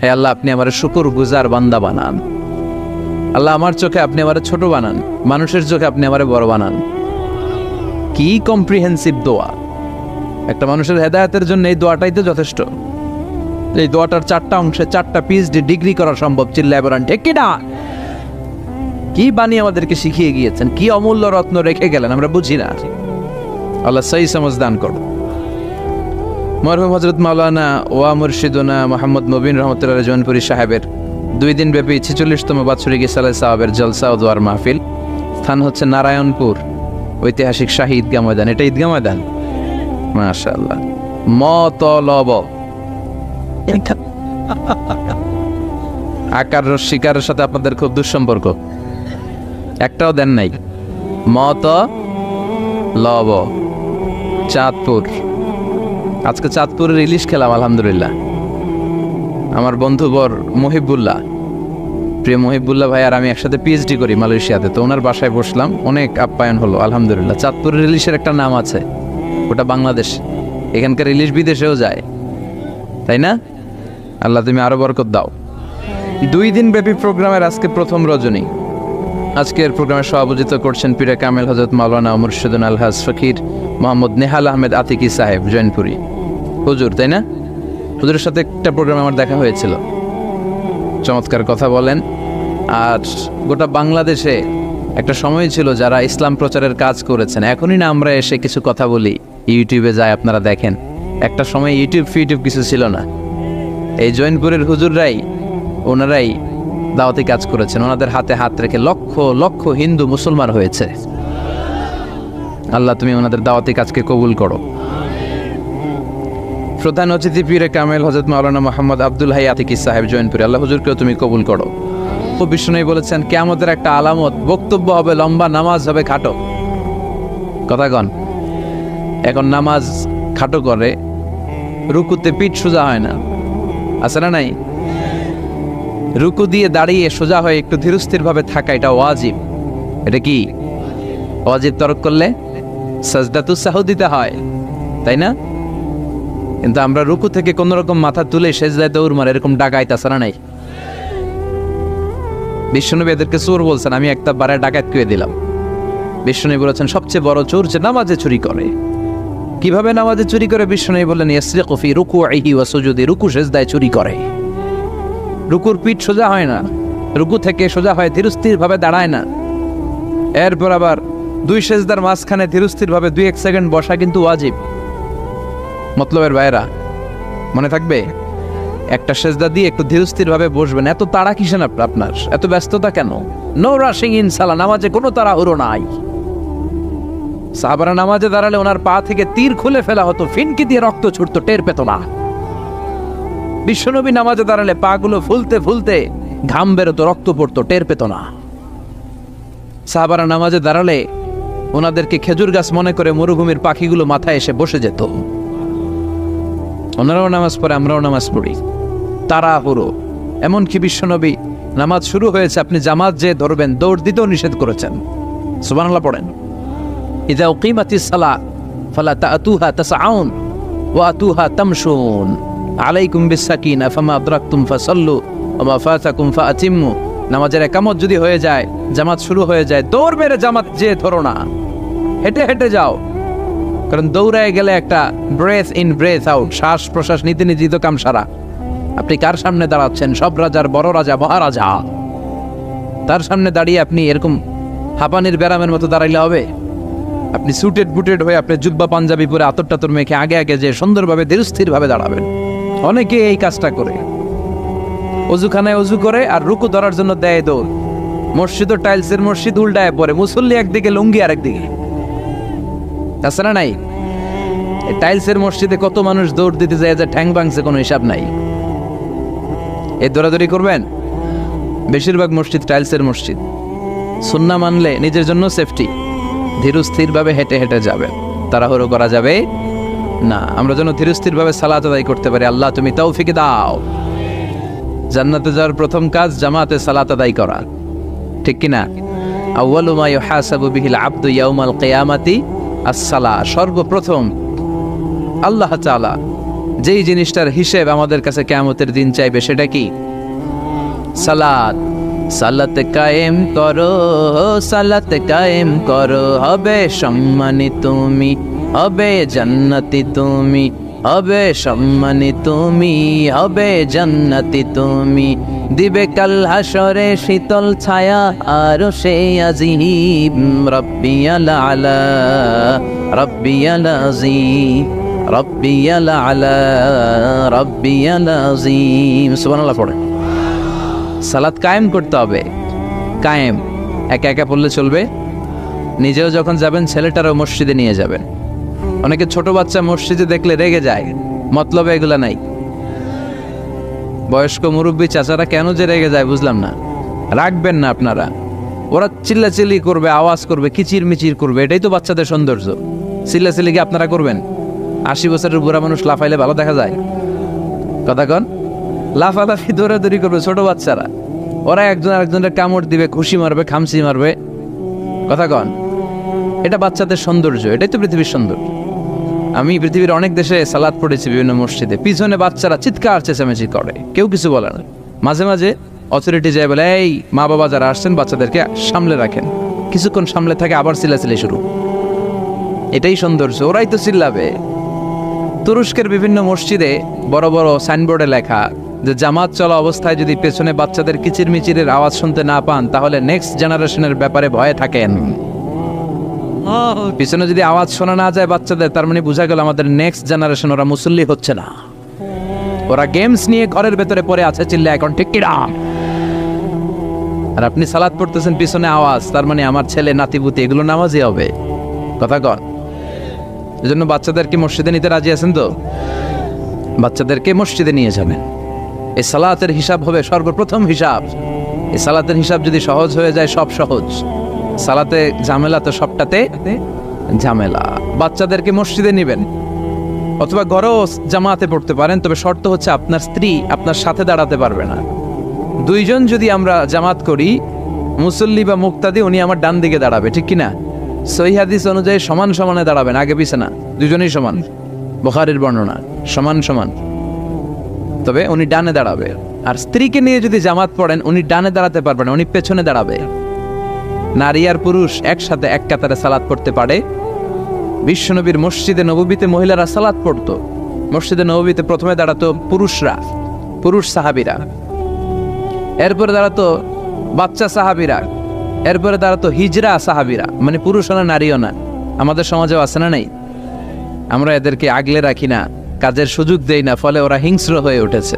[SPEAKER 1] হে আল্লাহ, আপনি আমারে শুকরগুজার বান্দা বানান। আল্লাহ, আমার চোখে আপনি আমারে ছোট বানান, মানুষের চোখে আপনি আমারে বড় বানান। কি কম্প্রিহেন্সিভ দোয়া! একটা মানুষের হেদায়েতের জন্য এই দোয়াটাই তো যথেষ্ট। এই দোয়াটার 4টা অংশে 4টা পিএইচডি ডিগ্রি করা সম্ভব। চিল্লায় বলেন ঠিক কি না? কি বাণী আমাদেরকে শিখিয়ে গিয়েছেন, কি অমূল্য রত্ন রেখে গেলেন, আমরা বুঝি না। আল্লাহ সহি সমঝ দান করুন। মরহুম হযরত মাওলানা ওয়া মুর্শিদুনা মুহাম্মদ মুবিন রহমতুল্লাহ জৌনপুরী সাহেবের 2 দিন ব্যাপী 46তম বাৎসরিক ইসালে সাহাবের জলসা ও দোয়ার মাহফিল। স্থান হচ্ছে নারায়ণপুর, ঐতিহাসিক শাহী ঈদগাহ ময়দান। এটা ঈদগাহ ময়দান, মাশাআল্লাহ। মতলব আকার শিকারের সাথে আপনাদের খুব দুঃসম্পর্ক, একটাও দেন নাই। মতলব চাঁদপুর। আজকে চাঁদপুরের ইলিশ খেলাম আলহামদুলিল্লাহ। আমার বন্ধুবর মহিবুল্লাহ, প্রিয় মহিবুল্লাহ ভাই আর আমি একসাথে পিএইচডি করি মালয়েশিয়াতে। তো ওনার বাসায় বসলাম, অনেক আপ্যায়ন হলো আলহামদুলিল্লাহ। চাঁদপুরের ইলিশের একটা নাম আছে, ওটা বাংলাদেশ। এখানকার ইলিশ বিদেশেও যায়, তাই না? আল্লাহ তুমি আরো বরকত দাও। 2 দিন ব্যাপী প্রোগ্রামের আজকে প্রথম রজনী। আজকের প্রোগ্রামে সভাপতিত্ব করছেন পীরে কামেল হযরত মাওলানা মুর্শিদুন আলহাজ ফকির মোহাম্মদ নেহাল আহমেদ আতিকি সাহেব জৈনপুরী হুজুর, তাই না? হুজুরের সাথে একটা প্রোগ্রামে আমার দেখা হয়েছিল, চমৎকার কথা বলেন। আর গোটা বাংলাদেশে একটা সময় ছিল যারা ইসলাম প্রচারের কাজ করেছেন। এখনই না আমরা এসে কিছু কথা বলি, ইউটিউবে যায় আপনারা দেখেন। একটা সময় ইউটিউব কিছু ছিল না। এই জৈনপুরের হুজুররাই, ওনারাই দাওয়াতি কাজ করেছেন। ওনাদের হাতে হাত রেখে লক্ষ লক্ষ হিন্দু মুসলমান হয়েছে। আল্লাহ তুমি ওনাদের দাওয়াতি কাজকে কবুল করো। প্রধান অতিথি পীরে কামেল হযরত মাওলানা মুহাম্মদ আব্দুল হাই আতিকি সাহেব জৈনপুরি, আল্লাহ হুজুরকেও তুমি কবুল করো। বিষ্ণু বলেছেন কিয়ামতের একটা আলামত, বক্তব্য হবে লম্বা, নামাজ হবে খাটো। কথা কন। এখন নামাজ খাটো করে, রুকুতে পিঠ সোজা হয় না, আছে না নাই? রুকু দিয়ে দাঁড়িয়ে সোজা হয়ে একটু ধীরস্থির ভাবে থাকা, এটা ওয়াজিব। এটা কি ওয়াজিব? তরক করলে সাজদাতুস সাহু দিতে হয়, তাই না? কিন্তু আমরা রুকু থেকে কোন রকম মাথা তুলে সেজদায় দৌড় মারে, এরকম ডাকাইত আছে না নাই? বিশ্বনবী এদেরকে চোর বলছেন, আমি একটা বারে ডাকাত করে দিলাম। বিষ্ণু বলেছেন সবচেয়ে বড় চোর যে নামাজে চুরি করে। কিভাবে নামাজে চুরি করে? বিষ্ণু বললেন ইয়াসরিকু ফি রুকুইহি ওয়া সুজুদি, রুকু সেজদায় চুরি করে। রুকুর পিঠ সোজা হয় না, রুকু থেকে সোজা হয়, ধীরস্থির ভাবে দাঁড়ায় না। এরপর আবার দুই সেজদার মাঝখানে ধীরস্থির ভাবে 2-1 সেকেন্ড বসা কিন্তু ওয়াজিব। মতলবের ভাইরা মনে থাকবে, একটা সেজদা দিয়ে একটু ধীরস্থির ভাবে বসবেন। এত তাড়া কিসেন আপনার, এত ব্যস্ততা কেন? নো রাশিং ইন সালাহ, নামাজে কোনো তাড়াহুড়ো নাই। সাহাবারা নামাজে দাঁড়ালে ওনার পা থেকে তীর খুলে ফেলা হতো, ফিনকি দিয়ে রক্ত ছুটতো, টের পেত না। বিশ্বনবী নামাজে দাঁড়ালে পা গুলো ফুলতে ফুলতে ঘাম বেরোতো, রক্ত পড়তো, টের পেত না। সাহাবারা নামাজে দাঁড়ালে ওনাদেরকে খেজুর গাছ মনে করে মরুভূমির পাখিগুলো মাথায় এসে বসে যেত। ওনারাও নামাজ পড়ে, আমরাও নামাজ পড়ি, তাড়াহুড়ো। এমনকি বিশ্বনবী নামাজ শুরু হয়েছে, আপনি জামাত যে ধরবেন, দৌড় দিতেও নিষেধ করেছেন। সুবহানাল্লাহ পড়েন। ইযা উকিমাতিস সালাহ ফালা তাআতুহা তাসআউন ওয়া আতুহা তামশুন আলাইকুম বিসসাকিনা ফামা আদরাকতুম ফাসাল্লু ওয়া মা ফাতাকুম ফাআতিম্মু। নামাজের একামত যদি হয়ে যায়, জামাত শুরু হয়ে যায়, দৌড় মেরে জামাত যে ধরো না, হেঁটে হেঁটে যাও। কারণ দৌড়ায় গেলে একটা ব্রেথ ইন ব্রেথ আউট, শ্বাস প্রশ্বাস নিতে নিতে তো কাম সারা। আপনি কার সামনে দাঁড়াচ্ছেন? সব রাজার বড় রাজা, মহারাজা। তার সামনে দাঁড়িয়ে আপনি এরকম হাঁপানির ব্যারামের মতো দাঁড়াইলে হবে? আপনি সুটেড বুটেড হয়ে, আপনি জুব্বা পাঞ্জাবি পরে আতর টাতর মেখে আগে আগে যে সুন্দরভাবে ধীরস্থির ভাবে দাঁড়াবেন। অনেকে এই কাজটা করে, অজুখানায় অজু করে আর রুকু ধরার জন্য দেয় দৌড়। মসজিদ ও টাইলসের মসজিদ, উল্টায় পড়ে, মুসল্লি একদিকে, লুঙ্গি আরেকদিকে। তাছাড়া নাই, টাইলসের মসজিদে কত মানুষ দৌড় দিতে যায় যে ঠ্যাং ভাঙছে, কোনো হিসাব নাই। এই দৌড়াদৌড়ি করবেন? বেশিরভাগ মসজিদ টাইলসের মসজিদ। সুন্নাহ মানলে নিজের জন্য সেফটি, ধীরস্থির ভাবে হেঁটে হেঁটে যাবেন, তাড়াহুড়ো করা যাবে না। আমরা যেন ধীরস্থির ভাবে সালাত আদায় করতে পারি। আল্লাহ তুমি তৌফিক দাও। জান্নাতে যাওয়ার প্রথম কাজ জামাতে সালাত আদায় করা, ঠিক কিনা? আউয়ালু মা ইউহাসাবু বিহিল আবদু ইয়াউমাল কিয়ামাতি আস-সালাহ। সর্বপ্রথম আল্লাহ তাআলা যেই জিনিসটার হিসেব আমাদের কাছে কিয়ামতের দিন চাইবে, সেটা কি? সালাত। সালাত কায়েম করো, সালাত কায়েম করো, হবে সম্মানী তুমি, হবে জান্নাতি তুমি, হবে সম্মানী তুমি, হবে জান্নাতি তুমি। দিবে কাল হাসরে শীতল ছায়া আরশে আজিম, রব্বিয়াল আলা রব্বিয়াল আযীম, রব্বিয়াল আলা রব্বিয়াল আযীম। সুবহানাল্লাহ পড়ে। সালাত কায়েম করতে হবে। কায়েম একা একা পড়লে চলবে? নিজেও যখন যাবেন ছেলেটারও মসজিদে নিয়ে যাবেন। অনেকে ছোট বাচ্চা মসজিদে দেখলে রেগে যায়, মতলবে এগুলা নাই। বয়স্ক মুরব্বী চাচারা কেন যে রেগে যায় বুঝলাম না। রাখবেন না আপনারা। ওরা চিল্লাচিল্লি করবে, আওয়াজ করবে, কিচির মিচির করবে, এটাই তো বাচ্চাদের সৌন্দর্য। চিল্লাচিল্লি কি আপনারা করবেন? 80 বছরের বুড়া মানুষ লাফাইলে ভালো দেখা যায়? কথা কন। লাফালাফি দৌড়াদৌড়ি করবে ছোট বাচ্চারা, ওরা একজন আরেকজনের কামড় দিবে, খুশি মারবে, খামসি মারবে। কথা কন। এটা বাচ্চাদের সৌন্দর্য, এটাই তো পৃথিবীর সৌন্দর্য। আমি পৃথিবীর অনেক দেশে সালাত পড়েছি, বিভিন্ন মসজিদে পিছনে বাচ্চারা চিৎকার চেঁচামেচি করে, কেউ কিছু বলে না। মাঝে মাঝে অথরিটি যায় বলে, এই মা বাবা যারা আসছেন বাচ্চাদেরকে সামলে রাখেন। কিছুক্ষণ সামলে থাকে, আবার চিল্লাচিল্লি শুরু। এটাই সৌন্দর্য, ওরাই তো চিল্লাবে। তুরস্কের বিভিন্ন মসজিদে বড় বড় সাইনবোর্ডে লেখা যে জামাত চলা অবস্থায় যদি পেছনে বাচ্চাদের কিচির মিচিরের আওয়াজ শুনতে না পান, তাহলে নেক্সট জেনারেশনের ব্যাপারে ভয়ে থাকেন। পিছনে যদি আওয়াজ শোনা না যায় বাচ্চাদের, তার মানে বোঝা গেল আমাদের নেক্সট জেনারেশন ওরা মুসল্লি হচ্ছে না, ওরা গেমস নিয়ে ঘরের ভেতরে পড়ে আছে, চিল্লা এখন ঠিক কিনা। আর আপনি সালাত পড়তেছেন, পিছনে আওয়াজ, তার মানে আমার ছেলে নাতিপুতি এগুলো নামাজি হবে। কথা কন। এজন্য বাচ্চাদেরকে মসজিদে নিতে রাজি আছেন তো? বাচ্চাদেরকে মসজিদে নিয়ে যাবেন। এই সালাতের হিসাব হবে সর্বপ্রথম হিসাব। এই সালাতের হিসাব যদি সহজ হয়ে যায়, সব সহজ। সালাতে ঝামেলা তো সবটাতে ঝামেলা। বাচ্চাদেরকে মসজিদে নিবেন, অথবা ঘরেও জামাতে পড়তে পারেন, তবে শর্ত হচ্ছে আপনার স্ত্রী আপনার সাথে দাঁড়াতে পারবে না। দুইজন যদি আমরা জামাত করি, মুসল্লি বা মুক্তাদি, উনি আমার ডান দিকে দাঁড়াবে, ঠিক কিনা? সহিহ হাদিস অনুযায়ী সমান সমানে দাঁড়াবেন, আগে পিছে না, দুজনেই সমান। বুখারীর বর্ণনা, সমান সমান। তবে উনি ডানে দাঁড়াবে। আর স্ত্রীকে নিয়ে যদি জামাত পড়েন, উনি ডানে দাঁড়াতে পারবেন না, উনি পেছনে দাঁড়াবে। নারী আর পুরুষ একসাথে এক কাতারে সালাত পড়তে পারে? বিশ্বনবীর মসজিদে নববীতে মহিলারা সালাত পড়তো। মসজিদে নববীতে প্রথমে দাঁড়াতো পুরুষরা, পুরুষ সাহাবীরা, এরপরে দাঁড়াতো বাচ্চা সাহাবীরা, এরপরে দাঁড়াতো হিজরা সাহাবীরা, মানে পুরুষও না নারীও না। আমাদের সমাজেও আছে না? নেই? আমরা এদেরকে আগলে রাখি না, কাজের সুযোগ দেই না, ফলে ওরা হিংস্র হয়ে উঠেছে।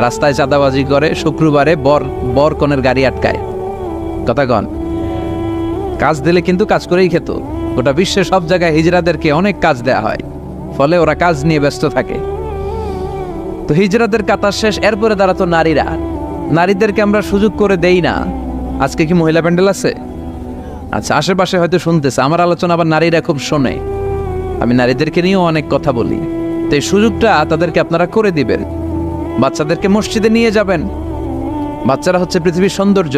[SPEAKER 1] রাস্তায় চাঁদাবাজি করে, শুক্রবারে বর কনের গাড়ি আটকায়। কথা কন, কাজ দিলে কিন্তু কাজ করেই খেত। গোটা বিশ্বের সব জায়গায় হিজরাদেরকে অনেক কাজ দেয়া হয়, ফলে ওরা কাজ নিয়ে ব্যস্ত থাকে। তো হিজরাদের কাতার শেষ, এরপরে দাঁড়াতো নারীরা। নারীদেরকে আমরা সুযোগ করে দেই না। আজকে কি মহিলা প্যান্ডেল আছে? আচ্ছা, আশেপাশে হয়তো শুনতেছে। আমার আলোচনা আবার নারীরা খুব শোনে, আমি নারীদেরকে নিয়েও অনেক কথা বলি। তো এই সুযোগটা তাদেরকে আপনারা করে দিবেন। বাচ্চাদেরকে মসজিদে নিয়ে যাবেন। বাচ্চারা হচ্ছে পৃথিবীর সৌন্দর্য।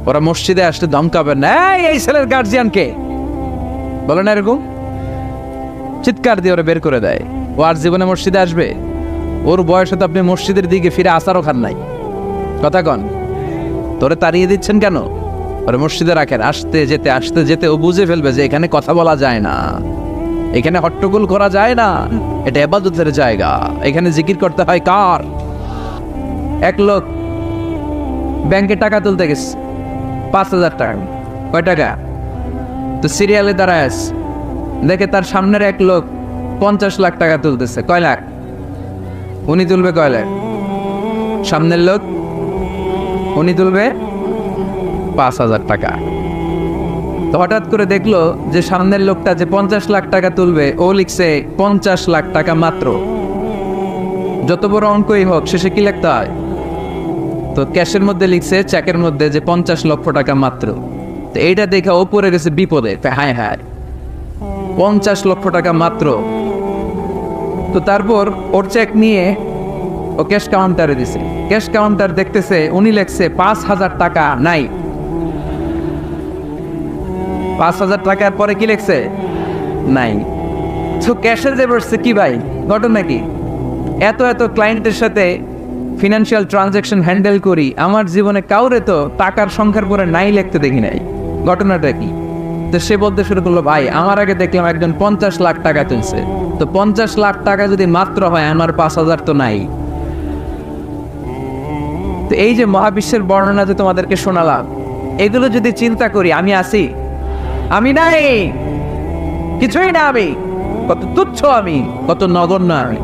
[SPEAKER 1] ওরা মসজিদে আসলে ধমকাবেন না, এই ছেলের গার্জিয়ানকে বলে না, এরকম চিৎকার দিয়ে ওরা বের করে দেয়। ও আর জীবনে মসজিদে আসবে? ওর বয়সে তো আপনি মসজিদের দিকে ফিরে আসারও খান নাই। কথা কন, তোরে তাড়িয়ে দিচ্ছেন কেন? ওরা মসজিদে রাখেন। আসতে যেতে ও বুঝে ফেলবে যে এখানে কথা বলা যায় না, এখানে হট্টগোল করা যায় না, এটা ইবাদতের জায়গা, এখানে জিকির করতে হয় কার? এক লোক ব্যাংকে টাকা তুলতে গেছে, 5,000 টাকা। কয় টাকা? তো সিরিয়ালে দাঁড়ায় দেখে তার সামনের এক লোক 50 লাখ টাকা তুলতেছে। কয় লাখ? উনি তুলবে কয় লাখ? সামনের লোক উনি তুলবে 5,000 টাকা। তো হঠাৎ করে দেখলো যে সামনের লোকটা যে 50 লাখ টাকা তুলবে, ও লিখছে 50 লাখ টাকা মাত্র। যত বড় অঙ্কই হোক, শেষে কি লিখতে হয়? তো ক্যাশের মধ্যে লিখছে, চেকের মধ্যে, যে 50 লক্ষ টাকা মাত্র। তো এইটা দেখে ও পড়ে গেছে বিপদে। হায় হায়, 50 লক্ষ টাকা মাত্র। তো তারপর ওর চেক নিয়ে ও ক্যাশ কাউন্টারে দিছে। ক্যাশ কাউন্টার দেখতেছে উনি লিখছে 5,000 টাকা নাই। 5,000 টাকার পরে কি লিখছে? নাই। তো ক্যাশে যে বসছে, কি ভাই ঘটনা কি? এত ক্লায়েন্টের সাথে ফিনান্সিয়াল ট্রানজাকশন হ্যান্ডেল করি, আমার জীবনে কাউরে তো টাকার সংখ্যার পরে নাই লিখতে দেখি নাই। ঘটনাটা কি? তো সে বলতে শুরু করলো, ভাই আমার আগে দেখলাম একজন 50 লাখ টাকা তুলছে। তো 50 লাখ টাকা যদি মাত্র হয়, আমার 5,000 তো নাই। তো এই যে মহাবিশ্বের বর্ণনা যে তোমাদেরকে শোনালাম, এগুলো যদি চিন্তা করি, আমি আছি? আমি নাই, কিছুই না। আমি কত তুচ্ছ, আমি কত নগণ্য। আমি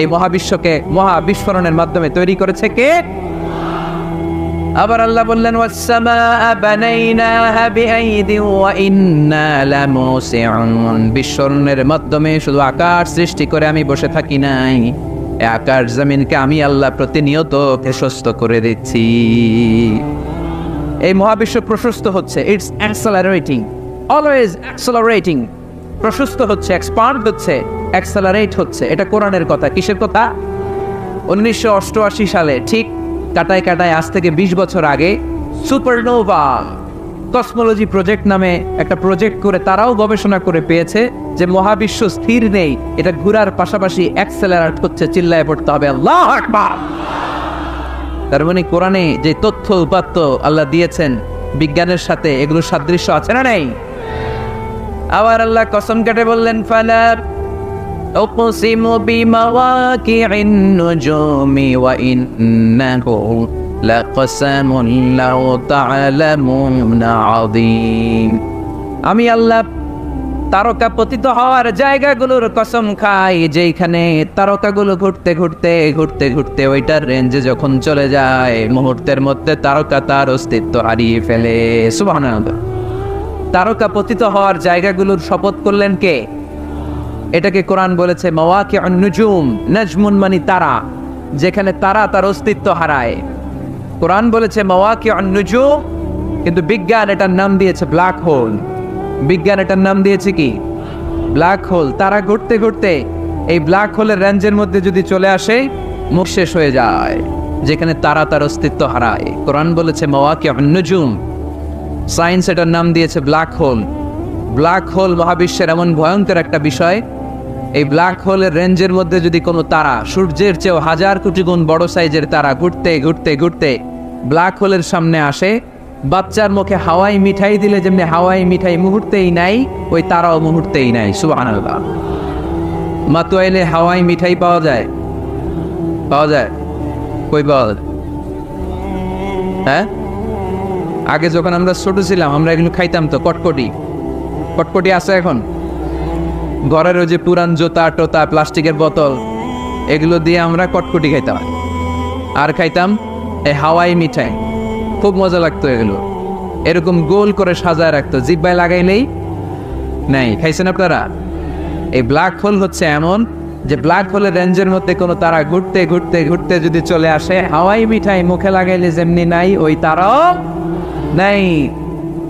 [SPEAKER 1] এই মহাবিশ্বকে মহাবিস্ফোরণের মাধ্যমে তৈরি করেছে কে? আবার আল্লাহ বললেন, ওয়াস-সামাআ বানাইনাহা বিআইদিন ওয়া ইন্না লামুসিউন। বিস্ফোরণের মাধ্যমে শুধু আকাশ সৃষ্টি করে আমি বসে থাকি নাই, এই আকাশ জমিনকে আমি আল্লাহ প্রতিনিয়ত প্রশস্ত করে দিচ্ছি। এই মহাবিশ্ব প্রশস্ত হচ্ছে, ইটস অ্যাক্সেলারেটিং, অলওয়েজ অ্যাক্সেলারেটিং। প্রশস্ত হচ্ছে, এক্সপান্ড হচ্ছে, অ্যাক্সেলারেট হচ্ছে। এটা কোরআনের কথা। কিসের কথা? 1988 সালে, ঠিক কাটায় আজ থেকে 20 বছর আগে, সুপারনোভা কসমোলজি প্রজেক্ট নামে একটা প্রজেক্ট করে তারাও গবেষণা করে পেয়েছে যে মহাবিশ্ব স্থির নেই, এটা ঘোরার পাশাপাশি অ্যাক্সেলারেট হচ্ছে। চিল্লায় পড়তে হবে আল্লাহু আকবার। তার মানে কোরআনে যে তথ্য উপাত্ত আল্লাহ দিয়েছেন, বিজ্ঞানের সাথে এগুলোর সাদৃশ্য আছে না নেই? আবার আল্লাহ কসম কেটে বললেন, ফালা উকসিমু বিমাওয়াকি'ন নুজুমি ওয়া ইন্নাহু লাকসামুন লাউ তা'লামুনা আযীম। আমি আল্লাহ তারকা পতিত হওয়ার জায়গাগুলোর কসম খাই, যেখানে তারকাগুলো ঘুরতে ওইটার রেঞ্জে যখন চলে যায়, মুহূর্তের মধ্যে তারকা তার অস্তিত্ব হারিয়ে ফেলে। সুবহানাল্লাহ। তারকা পতিত হওয়ার জায়গাগুলোর শপথ করলেন কে? এটাকে কোরআন বলেছে মাওয়াকিউন নুজুম। নাজমুন মানে তারা, যেখানে তারা তার অস্তিত্ব হারায়। কোরআন বলেছে মাওয়াকিউন নুজুম, কিন্তু বিজ্ঞান এটার নাম দিয়েছে ব্ল্যাক হোল। বিজ্ঞান এটার নাম দিয়েছে কি? Black hole. তারা ঘুরতে এই ব্ল্যাক হোলের রেঞ্জের মধ্যে যদি চলে আসে, মুখ শেষ হয়ে যায়, যেখানে তারা তার অস্তিত্ব হারায়। কোরআন বলেছে মাওয়াকিউন নুজুম। সায়েন্স এটার নাম দিয়েছে ব্ল্যাক হোল। ব্ল্যাক হোল মহাবিশ্বের এমন ভয়ঙ্কর একটা বিষয়, এই ব্ল্যাক হোলের রেঞ্জের মধ্যে যদি কোনো তারা, সূর্যের চেয়েও 1000 কোটি গুণ বড় সাইজের তারা ঘুরতে ব্ল্যাক হোলের সামনে আসে, বাচ্চার মুখে হাওয়াই মিঠাই দিলে যেমনি হাওয়াই মিঠাই মুহূর্তেই নাই, ওই তারাও মুহূর্তেই নাই। সুবহানাল্লাহ। মাতুয়াইলে হাওয়াই মিঠাই পাওয়া যায়? পাওয়া যায়? কই পাওয়া যায়? হ্যাঁ, আগে যখন আমরা ছোট ছিলাম আমরা এগুলো খাইতাম তো। কটকটি, কটকটি আছে এখন? ঘরের ওই যে পুরান জোতা টোতা প্লাস্টিকের বোতল, এগুলো দিয়ে আমরা কটকটি খাইতাম। আর খাইতাম এই হাওয়াই মিঠাই, খুব মজা লাগতো। এগুলো এরকম গোল করে সাজায় রাখতো, জিব্বায় লাগাইলেই নাই। খাইছেন আপনারা? এই ব্ল্যাক হোল হচ্ছে এমন যে ব্ল্যাক হোলের রেঞ্জের মধ্যে কোনো তারা ঘুরতে ঘুরতে ঘুরতে যদি চলে আসে, হাওয়াই মিঠাই মুখে লাগাইলে যেমনি নাই, ওই তারাও নাই।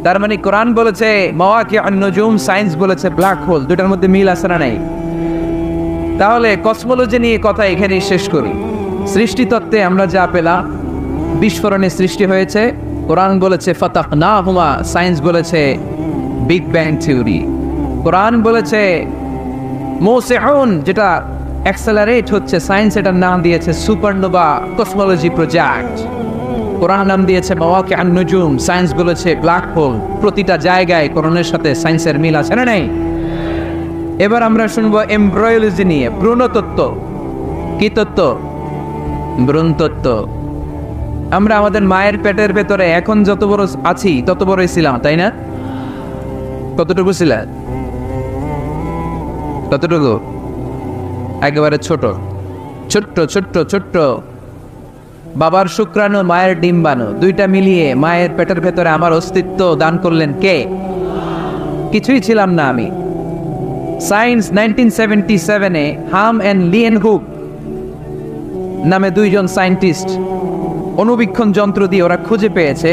[SPEAKER 1] তার মানে কোরআন বলেছে মাওয়াকিউন নুজুম, সায়েন্স বলেছে ব্ল্যাক হোল, দুটার মধ্যে মিল আছে না নাই? তাহলে কসমোলজি নিয়ে কথা এখানেই শেষ করি। সৃষ্টিতত্ত্বে আমরা যা পেলাম, বিস্ফোরণে সৃষ্টি হয়েছে। কোরআন বলেছে ফাতাহনাহুমা, সায়েন্স বলেছে বিগ ব্যাং থিওরি। কোরআন বলেছে মুসিউন, যেটা অ্যাক্সেলারেট হচ্ছে, সায়েন্স এটার নাম দিয়েছে সুপারনোভা কসমোলজি প্রজেক্ট। কোরআন নাম দিয়েছে মাওয়াকিউন নুজুম, সায়েন্স বলেছে ব্ল্যাক হোল। প্রতিটা জায়গায় কোরআনের সাথে সায়েন্সের মিল আছে না নাই? এবার আমরা শুনবো এমব্রয়োলজি নিয়ে, ভ্রূণতত্ত্ব। কি তত্ত্ব? ভ্রূণতত্ত্ব। আমরা আমাদের মায়ের পেটের ভেতরে এখন যত বড় আছি তত বড়ই ছিলাম, তাই না? কতটুকু ছিলেন? কতটুকু? একেবারে ছোট, ছোট্ট ছোট্ট ছোট্ট। বাবার শুক্রাণু, মায়ের ডিম্বাণু, দুইটা মিলিয়ে মায়ের পেটের ভেতরে আমার অস্তিত্ব দান করলেন কে? কিছুই ছিলাম না আমি। সায়েন্স 1977-এ হাম অ্যান্ড লিয়েনহুক নামে দুইজন সায়েন্টিস্ট অনুবীক্ষণ যন্ত্র দিয়ে ওরা খুঁজে পেয়েছে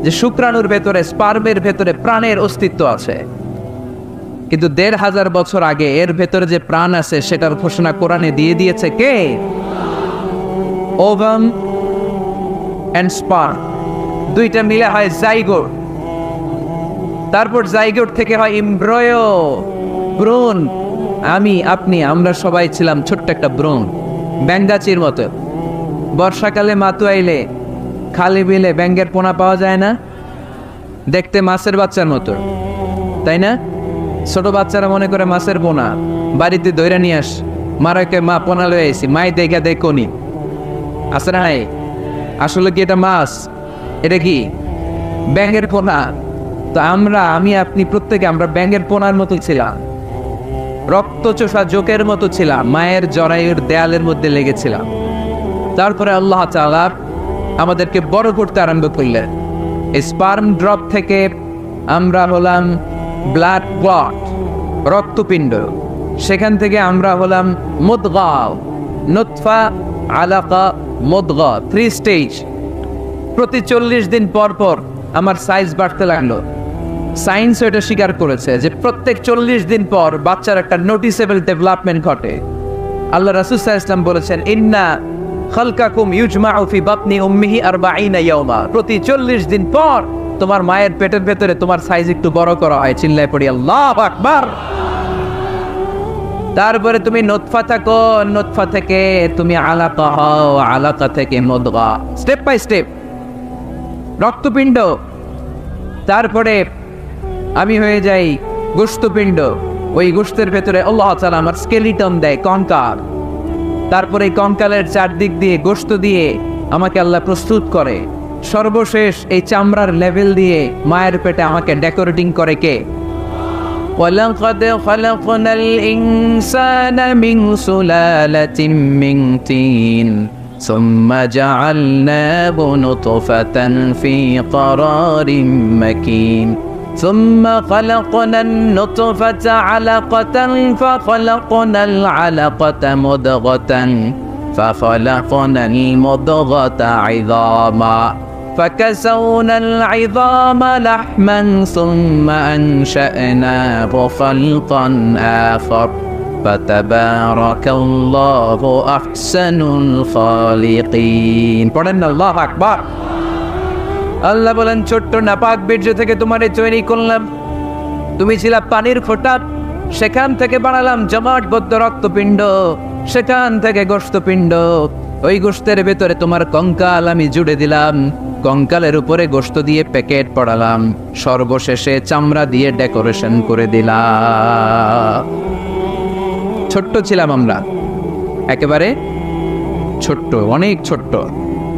[SPEAKER 1] যে শুক্রাণুর ভেতরে, স্পার্মের ভেতরে প্রাণের অস্তিত্ব আছে। কিন্তু ১৫০০ বছর আগে এর ভেতরে যে প্রাণ আছে সেটার ঘোষণা কোরআনে দিয়ে দিয়েছে কে? ওভাম অ্যান্ড স্পার্ম, দুইটা মিলে হয় জাইগোট। তারপর জাইগোট থেকে হয় এমব্রয়ো, ভ্রূণ। আমি, আপনি, আমরা সবাই ছিলাম ছোট্ট একটা ভ্রূণ, ব্যাঙ্গাচির মতো। বর্ষাকালে মাতুয়াইলে খালি বিলে ব্যাঙ্গের পোনা পাওয়া যায় না? দেখতে মাছের বাচ্চার মতো, তাই না? ছোট বাচ্চারা মনে করে মাছের পোনা, বাড়িতে ধরে নিয়ে আস, মারাকে মা পোনা লয়ে আইছি, মাই দেখা দেয় কনি আছে না? আসলে কি এটা মাছ? এটা কি ব্যাঙের পোনা? তো আমরা, আমি, আপনি, প্রত্যেকে আমরা ব্যাঙের পোনার মতো ছিলাম, রক্তচোষা জোকের মতো ছিলাম, মায়ের জরায়ুর দেয়ালের মধ্যে লেগেছিলাম। তারপরে আল্লাহ তাআলা আমাদেরকে বড় করতে আরম্ভ করলেন। স্পার্ম ড্রপ থেকে আমরা হলাম ব্লাড ক্লট, রক্তপিণ্ড। সেখান থেকে আমরা হলাম মুদগা, নুতফা, আলাকা, মুদগা, 3 স্টেজ। প্রতি 40 দিন পর পর আমার সাইজ বাড়তে লাগলো। সায়েন্স এটা স্বীকার করেছে যে প্রত্যেক 40 দিন পর বাচ্চার একটা নোটিসেবল ডেভেলপমেন্ট ঘটে। আল্লাহ রাসূল সাল্লাল্লাহু আলাইহি ওয়াসাল্লাম বলেছেন ইন্না খালকাকুম ইউজমাউ ফি বাতনি উম্মিহি 40 ইয়াওমা, প্রতি 40 দিন পর তোমার মায়ের পেটের ভেতরে তোমার সাইজ একটু বড় করা হয়। চিল্লায় পড়ি আল্লাহু আকবার। তারপরে তুমি নুতফা থাকো, নুতফা থেকে তুমি আলাকা হও, আলাকা থেকে মুদগা, স্টেপ বাই স্টেপ রক্তপিণ্ড। তারপরে আমি হয়ে যাই গোশতপিণ্ড, ওই গোশতের ভেতরে আল্লাহ তাআলা আমার স্কেলিটন দেয়, কঙ্কাল। তারপরে এই কঙ্কালের চারদিক দিয়ে গোশত দিয়ে আমাকে আল্লাহ প্রস্তুত করে। সর্বশেষ এই চামড়ার লেভেল দিয়ে মায়ের পেটে আমাকে ডেকোরেটিং করে কে? ওয়ালাকাদ খালাকনাল ইনসানা মিন সুলালাতিন মিন তিন সুম্মা জাআলনাহু নুতফাতান ফি ক্বারারিন মাকিন ثم خلقنا النطفة علقة فخلقنا العلقة مضغة فخلقنا المضغة عظاما فكسونا العظام لحما ثم أنشأناه خلقا آخر فتبارك الله أحسن الخالقين. পড়েন আল্লাহু আকবার। আল্লাহ বলেন ছোট্ট নাপাক বীর্য থেকে তোমারে তৈরি করলাম, তুমি ছিলা পানির ফোঁটা, সেখান থেকে বানালাম জমাটবদ্ধ রক্তপিণ্ড, সেখান থেকে গোশতপিণ্ড, ওই গোশতের ভেতরে তোমার কঙ্কাল আমি জুড়ে দিলাম, কঙ্কালের উপরে গোশত দিয়ে প্যাকেট পড়ালাম, সর্বশেষে চামড়া দিয়ে ডেকোরেশন করে দিলাম। ছোট্ট ছিলাম আমরা, একেবারে ছোট্ট, অনেক ছোট্ট।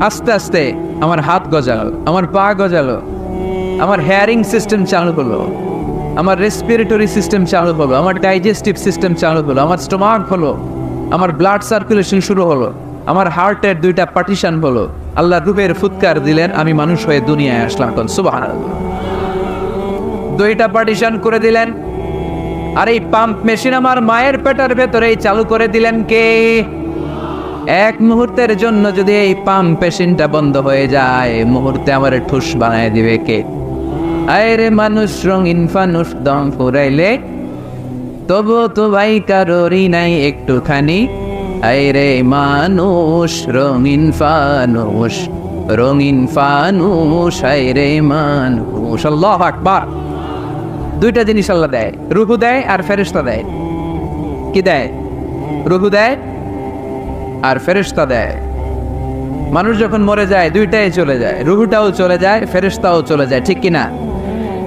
[SPEAKER 1] আস্তে আস্তে আমার হাত গজালো, আমার পা গজালো, আমার হেয়ারিং সিস্টেম চালু হলো, আমার রেসপিরেটরি সিস্টেম চালু হলো, আমার ডাইজেস্টিভ সিস্টেম চালু হলো, আমার স্টোমাক হলো, আমার ব্লাড সার্কুলেশন শুরু হলো, আমার হার্টের 2টা পার্টিশন হলো। আল্লাহ রূহের ফুৎকার দিলেন, আমি মানুষ হয়ে দুনিয়ায় আসলাম। কোন সুবহানাল্লাহ। 2টা পার্টিশন করে দিলেন। আর এই পাম্প মেশিন আমার মায়ের পেটের ভেতরেই চালু করে দিলেন কে? এক মুহূর্তের জন্য যদি এই পাম্প মেশিনটা বন্ধ হয়ে যায়, মুহূর্তে আমার ঠুস বানায় দিবে কে? আরে মানুষ রঙিন ফানুষ, দম ফুরাইলে তবু তো ভাই কারোরই নাই একটুখানি। আরে মানুষ রঙিন ফানুষ, রঙিন ফানুষ, আরে মানুষ। আল্লাহু আকবার। 2টা জিনিস আল্লাহ দেয়, রূহ দেয় আর ফেরেশতা দেয়। কি দেয়? রূহ দেয় আর ফেরেশতা দেয়। মানুষ যখন মরে যায় 2টাই চলে যায়, রূহটাও চলে যায়, ফেরেশতাও চলে যায়, ঠিক কিনা?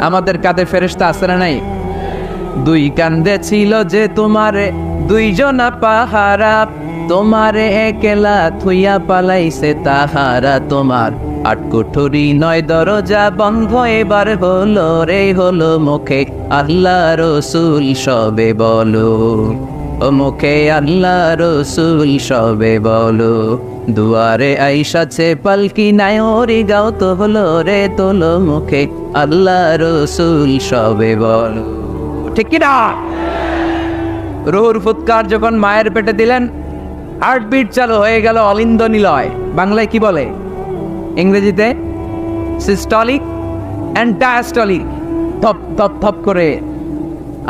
[SPEAKER 1] আমাদের কাঁধে ফেরেশতা আছে না নাই? 2 কান্দে ছিল যে তোমারে 2 জনা পাহারা, তোমারে একলা থুইয়া পালাইছে তাহারা। তোমার 8 কুঠুরি 9 দরজা বন্ধ, এবার হলো রে হলো মুখে আল্লাহ রসুল সবে বলো, ও মুখে আল্লাহ রসুল সবে বলো। দুয়ারে আইসাছে পালকি নাই, ওরি গাও তো হলো রে তোলো মুখে আল্লাহ রসুল সবে বলো। ঠিক কিনা? রুহুর ফুৎকার যখন মায়ের পেটে দিলেন, হার্টবিট চালু হয়ে গেল, অলিন্দ নিলয়। বাংলায় কি বলে? ইংরেজিতে সিস্টলিক অ্যান্ড ডায়াস্টলিক। থপ থপ থপ করে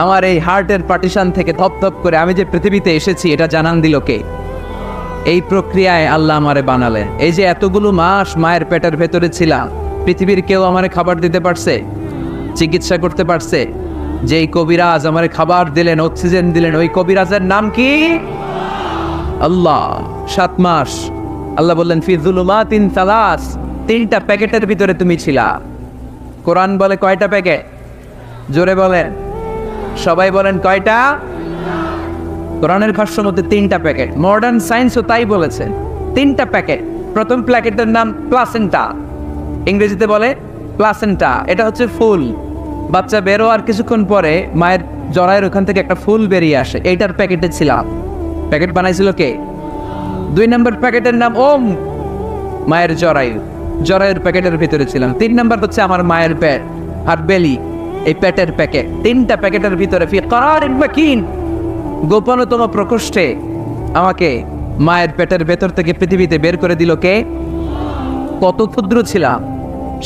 [SPEAKER 1] আমার এই হার্টের পার্টিশন থেকে থপ থপ করে আমি যে পৃথিবীতে এসেছি এটা জানান দিল কে? এই প্রক্রিয়ায় আল্লাহ আমারে বানালেন। এই যে এতগুলো মাস মায়ের পেটের ভেতরে ছিলাম, পৃথিবীর কেউ আমারে খাবার দিতে পারছে? চিকিৎসা করতে পারছে? যেই কবিরাজ আমারে খাবার দিলেন, অক্সিজেন দিলেন, ওই কবিরাজের নাম কি? আল্লাহ। 7 মাস আল্লাহ বললেন ফি যুলুমাতিন সালাস, 3টা প্যাকেটের ভিতরে তুমি ছিলা। কোরআন বলে কয়টা প্যাকেট? জোরে বলেন, সবাই বলেন কয়টা? কোরআনের ভাষ্য মতে 3টা প্যাকেট। মডার্ন সায়েন্সও তাই বলেছে, 3টা প্যাকেট। প্রথম প্যাকেটের নাম প্লাসেন্টা, ইংরেজিতে বলে প্লাসেন্টা। এটা হচ্ছে ফুল। বাচ্চা বেরো আর কিছুক্ষণ পরে মায়ের জরায়ের ওখান থেকে একটা ফুল বেরিয়ে আসে, এইটার প্যাকেটে ছিলাম। প্যাকেট বানাইছিল কে? 2 নম্বর প্যাকেটের নাম ওম, মায়ের জরায়ু, জরায়ুর প্যাকেটের ভিতরে ছিলাম। 3 নম্বর হচ্ছে আমার মায়ের পেট আর বেলি, এই পেটের প্যাকেট। 3টা প্যাকেটের ভিতরে ফি কারারিন মাকিন, গোপনতম প্রকোষ্ঠে আমাকে মায়ের পেটের ভেতর থেকে পৃথিবীতে বের করে দিল কে? কত ক্ষুদ্র ছিলাম,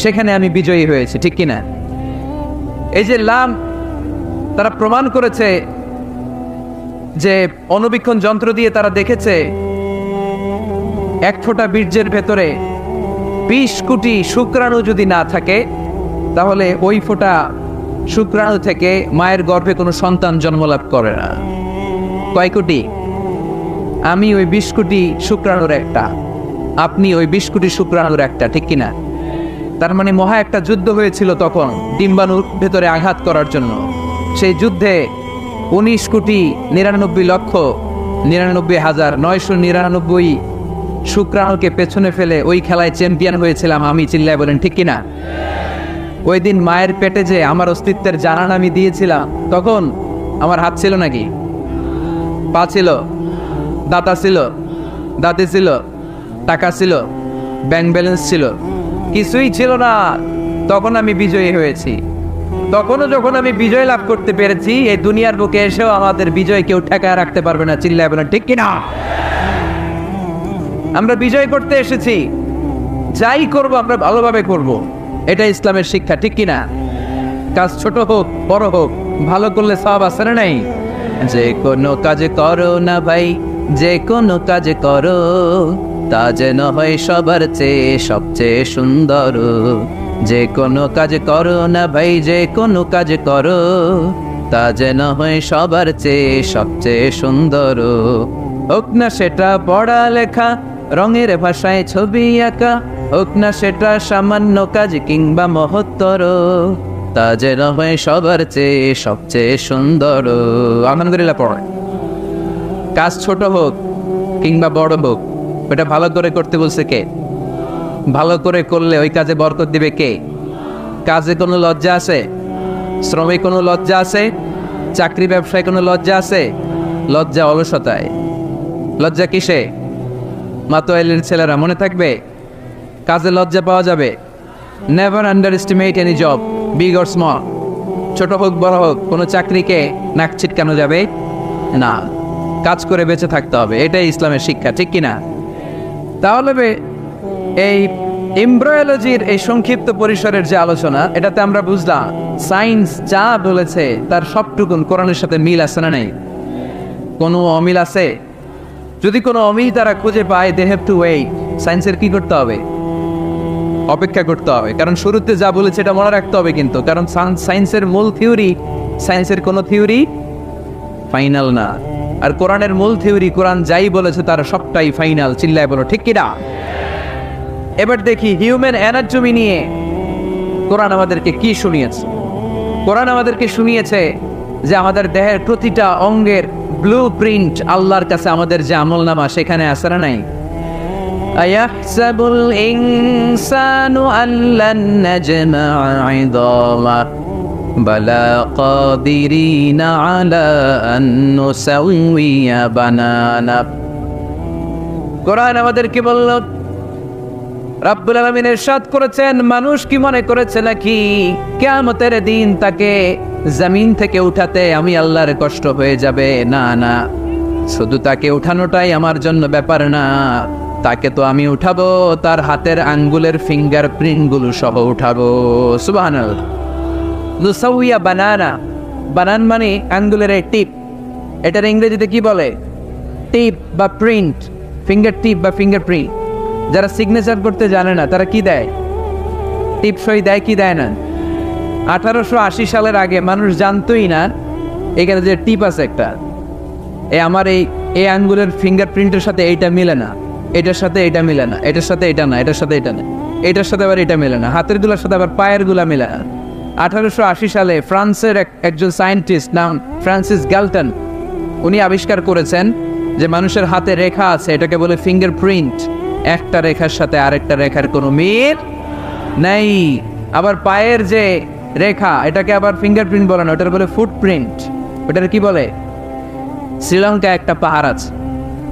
[SPEAKER 1] সেখানে আমি বিজয়ী হয়েছি, ঠিক কিনা? এই যে লাম, তারা প্রমাণ করেছে যে অণুবীক্ষণ যন্ত্র দিয়ে তারা দেখেছে 1 ফোঁটা বীর্যের ভেতরে 20 কোটি শুক্রাণু যদি না থাকে, তাহলে ওই ফোঁটা শুক্রাণু থেকে মায়ের গর্ভে কোনো সন্তান জন্মলাভ করে না। কয় কোটি? আমি ওই 20 কোটি শুক্রাণুর একটা, আপনি ওই 20 কোটি শুক্রাণুর একটা, ঠিক কিনা? তার মানে মহা একটা যুদ্ধ হয়েছিল তখন ডিম্বাণুর ভেতরে আঘাত করার জন্য। সেই যুদ্ধে 19,99,99,999 শুক্রাণুকে পেছনে ফেলে ওই খেলায় চ্যাম্পিয়ন হয়েছিলাম আমি। চিল্লায় বলেন ঠিক কিনা? ওই দিন মায়ের পেটে যে আমার অস্তিত্বের জানান আমি দিয়েছিলাম, তখন আমার হাত ছিল নাকি? পা ছিল? দাঁতা ছিল? দাঁতে ছিল? টাকা ছিল? ব্যাংক ব্যালেন্স ছিল? কিছুই ছিল না। তখন আমি বিজয়ী হয়েছি। তখনও যখন আমি বিজয় লাভ করতে পেরেছি, এই দুনিয়ার বুকে এসেও আমাদের বিজয় কেউ ঠেকায় রাখতে পারবে না। চিল্লায় বলেন ঠিক কিনা? আমরা বিজয় করতে এসেছি, যাই করব আমরা ভালোভাবে করব, এটা ইসলামের শিক্ষা, ঠিক কিনা? কাজ ছোট হোক বড় হোক, ভালো করলে সওয়াব আছে না নাই? যে কোনো কাজ করো না ভাই, যে কোনো কাজ করো, তা যেন হয় সবার চেয়ে সবচেয়ে সুন্দর। যে কোনো কাজ করো না ভাই, যে কোনো কাজ করো, তা যেন হয় সবার চেয়ে সবচেয়ে সুন্দর। হোক না সেটা পড়ালেখা, রঙের ভাষায় ছবি আঁকা, হোক না সেটা সামান্য কাজ কিংবা মহত্তর, তা যেন হয় সবার চেয়ে সবচেয়ে সুন্দর। আলহামদুলিল্লাহ পড়ে। কাজ ছোট হোক কিংবা বড় হোক, ওটা ভালো করে করতে বলছে কে? ভালো করে করলে ওই কাজে বরকত দিবে কে? কাজে কোনো লজ্জা আছে? শ্রমে কোনো লজ্জা আছে? চাকরি ব্যবসায় কোনো লজ্জা আছে? লজ্জা অলসতায়। লজ্জা কিসে? মাতোয়াইলের ছেলেরা মনে থাকবে? কাজে লজ্জা পাওয়া যাবে। Never under estimate any job, big or small. ছোট হোক বড় হোক, কোনো চাকরিকে নাক ছিটকানো যাবে না। কাজ করে বেঁচে থাকতে হবে, এটাই ইসলামের শিক্ষা, ঠিক কিনা? তাহলে এই এমব্রয়োলজির এই সংক্ষিপ্ত পরিসরের যে আলোচনা, এটাতে আমরা বুঝলাম সায়েন্স যা বলেছে তার সবটুকুন কোরআনের সাথে মিল আছে না নেই? কোনো অমিল আছে? যদি কোনো অমিল তারা খুঁজে পায়, দে হ্যাভ টু ওয়েট। সায়েন্সের কি করতে হবে? অপেক্ষা করতে হবে। কারণ শুরুতে যা বলেছে এটা মনে রাখতে হবে কিন্তু, কারণ সায়েন্সের মূল থিওরি, সায়েন্সের কোনো থিওরি ফাইনাল না। আর কোরআনের মূল থিওরি, কোরআন যাই বলেছে তার সবটাই ফাইনাল। চিল্লায় বলো ঠিক কিনা? এবার দেখি হিউম্যান অ্যানাটমি নিয়ে কোরআন আমাদেরকে কি শুনিয়েছে। কোরআন আমাদেরকে শুনিয়েছে যে আমাদের দেহের প্রতিটা অঙ্গের ব্লু প্রিন্ট আল্লাহর কাছে আমাদের যে আমলনামা সেখানে আছে না নাই? আয়াহসাবুল ইনসানু আল্লান নাজমা'a 'idama বালা কাদিরিনা আলা আন নুসাউইয়া বানানা। কোরআন আমাদেরকে বলল, রাব্বুল আলামিন ইরশাদ করেছেন, মানুষ কি মনে করেছে নাকি কিয়ামতের দিন তাকে জমিন থেকে উঠাতে আমি আল্লাহর কষ্ট হয়ে যাবে? না না, শুধু তাকে উঠানোটাই আমার জন্য ব্যাপার না, তাকে তো আমি উঠাবো তার হাতের আঙ্গুলের ফিঙ্গার প্রিন্টগুলো সহ উঠাবো। সুবহানাল্লাহ। নুসাউইয়া বানানা, বানান মানে আঙ্গুলের এই টিপ। এটার ইংরেজিতে কি বলে? টিপ বা প্রিন্ট, ফিঙ্গার টিপ বা ফিঙ্গার প্রিন্ট। যারা সিগনেচার করতে জানে না তারা কি দেয়? টিপ সই দেয় কি দেয় না? 1880 সালের আগে মানুষ জানতোই না এখানে যে টিপ আছে একটা, আমার এই আঙ্গুলের ফিঙ্গার প্রিন্টের সাথে এইটা মিলে না, এটার সাথে এটা মিলে না, এটার সাথে এটা না, এটার সাথে এটা না, এটার সাথে আবার এটা মিলে না, হাতের গুলার সাথে আবার পায়ের গুলা মিলে না। 1880 সালে ফ্রান্সের একজন সায়েন্টিস্ট নাম ফ্রান্সিস গ্যালটন, উনি আবিষ্কার করেছেন যে মানুষের হাতে রেখা আছে, এটাকে বলে ফিঙ্গার প্রিন্ট। একটা রেখার সাথে আরেকটা রেখার কোনো মিল নেই। আবার পায়ের যে রেখা, এটাকে আবার ফিঙ্গার প্রিন্ট বলে না, ওটার বলে ফুটপ্রিন্ট। ওটার কি বলে? শ্রীলঙ্কা একটা পাহাড় আছে,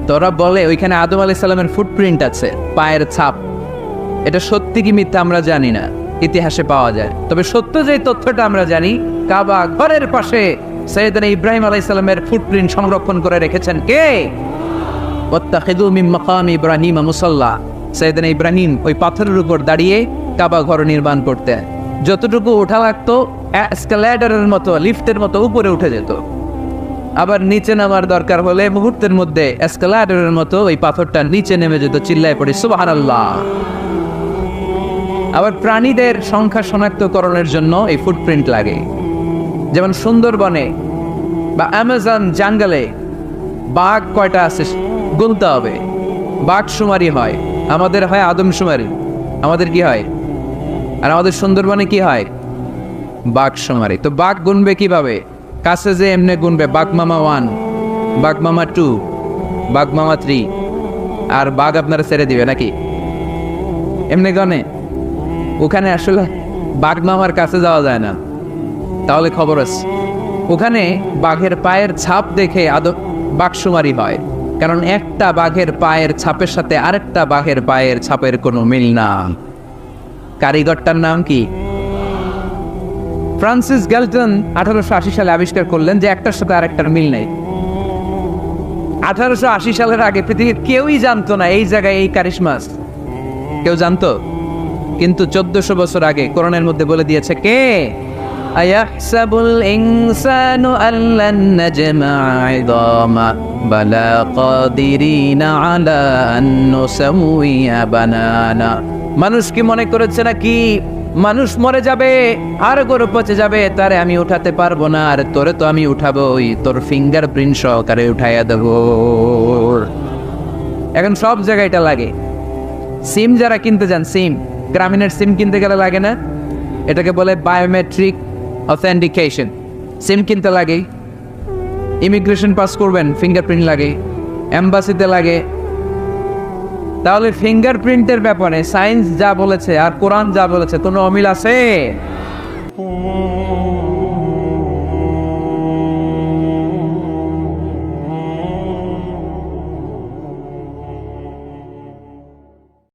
[SPEAKER 1] তো ওরা বলে ওইখানে আদম আলাইহিস সালামের ফুটপ্রিন্ট আছে, পায়ের ছাপ। এটা সত্যি কি মিথ্যা আমরা জানি না, ইতিহাসে পাওয়া যায়। তবে সত্য যে তথ্যটা আমরা জানি, কাবা ঘরের পাশে সাইয়েদনা ইব্রাহিম আলাইহিস সালামের ফুটপ্রিন্ট সংরক্ষণ করে রেখেছেন কে? ওয়াত্তাখিযু মিন মাকামি ইব্রাহিম মুসাল্লা। সাইয়েদনা ইব্রাহিম ওই পাথরের উপর দাঁড়িয়ে কাবা ঘর নির্মাণ করতেন। যতটুকু ওঠা লাগতো এসকালেটরের মতো, লিফটের মতো উপরে উঠে যেত। আবার নিচে নামার দরকার হলে মুহূর্তের মধ্যে এসকালেটরের মতো ওই পাথরটা নিচে নেমে যেত। চিল্লায় পড়ে সুবহানাল্লাহ। আবার প্রাণীদের সংখ্যা শনাক্তকরণের জন্য এই ফুটপ্রিন্ট লাগে। যেমন সুন্দরবনে বা অ্যামাজন জঙ্গলে বাঘ কয়টা আছে গুনতে হবে। বাঘ শুমারি হয়, আমাদের হয় আদমশুমারি। আমাদের কি হয়? আর আমাদের সুন্দরবনে কি হয়? বাঘ শুমারি। তো বাঘ গুনবে কিভাবে? কাছে যে এমনি গুনবে, বাঘ মামা 1, বাঘ মামা 2, বাঘ মামা 3, আর বাঘ আপনারা ছেড়ে দিবে নাকি? এমনি গনে? ওখানে আসলে বাঘ মামার কাছে যাওয়া যায় না। তাহলে খবর আছে, ওখানে বাঘের পায়ের ছাপ দেখে বাঘশুমারি হয়। কারণ একটা বাঘের পায়ের ছাপের সাথে আরেকটা বাঘের পায়ের ছাপের কোনো মিল না। কারিগরটার নাম কি? ফ্রান্সিস গ্যালটন 1880 সালে আবিষ্কার করলেন যে একটার সাথে আরেকটার মিল নেই। 1880 সালের আগে পৃথিবীর কেউই জানতো না এই জায়গায় এই কারিশমাস, কেউ জানতো? কিন্তু 1400 বছর আগে কোরআনের মধ্যে বলে দিয়েছে কে? আয়াহসাবুল ইনসানু আল্লান নাজমা'a 'idama বালা কাদিরিনা আলা আন নুসাউইয়া বানানা। মানুষ কি মনে করেছে নাকি মানুষ মরে যাবে আর গরু পচে যাবে, তারে আমি উঠাতে পারবো না? আর তোরে তো আমি উঠাবোই, তোর ফিঙ্গার প্রিন্ট সহকারে উঠাইয়া দেবো। এখন সব জায়গায় এটা লাগে। সিম যারা কিনতে যান, সিম গ্রামীণের সিম কিনতে গেলে লাগে না? এটাকে বলে বায়োমেট্রিক অথেন্টিকেশন। সিম কিনতে লাগে, ইমিগ্রেশন পাস করবেন ফিঙ্গারপ্রিন্ট লাগে, এম্বাসিতে লাগে। তাহলে ফিঙ্গারপ্রিন্টের ব্যাপারে সায়েন্স যা বলেছে আর কোরআন যা বলেছে কোনো অমিল আছে?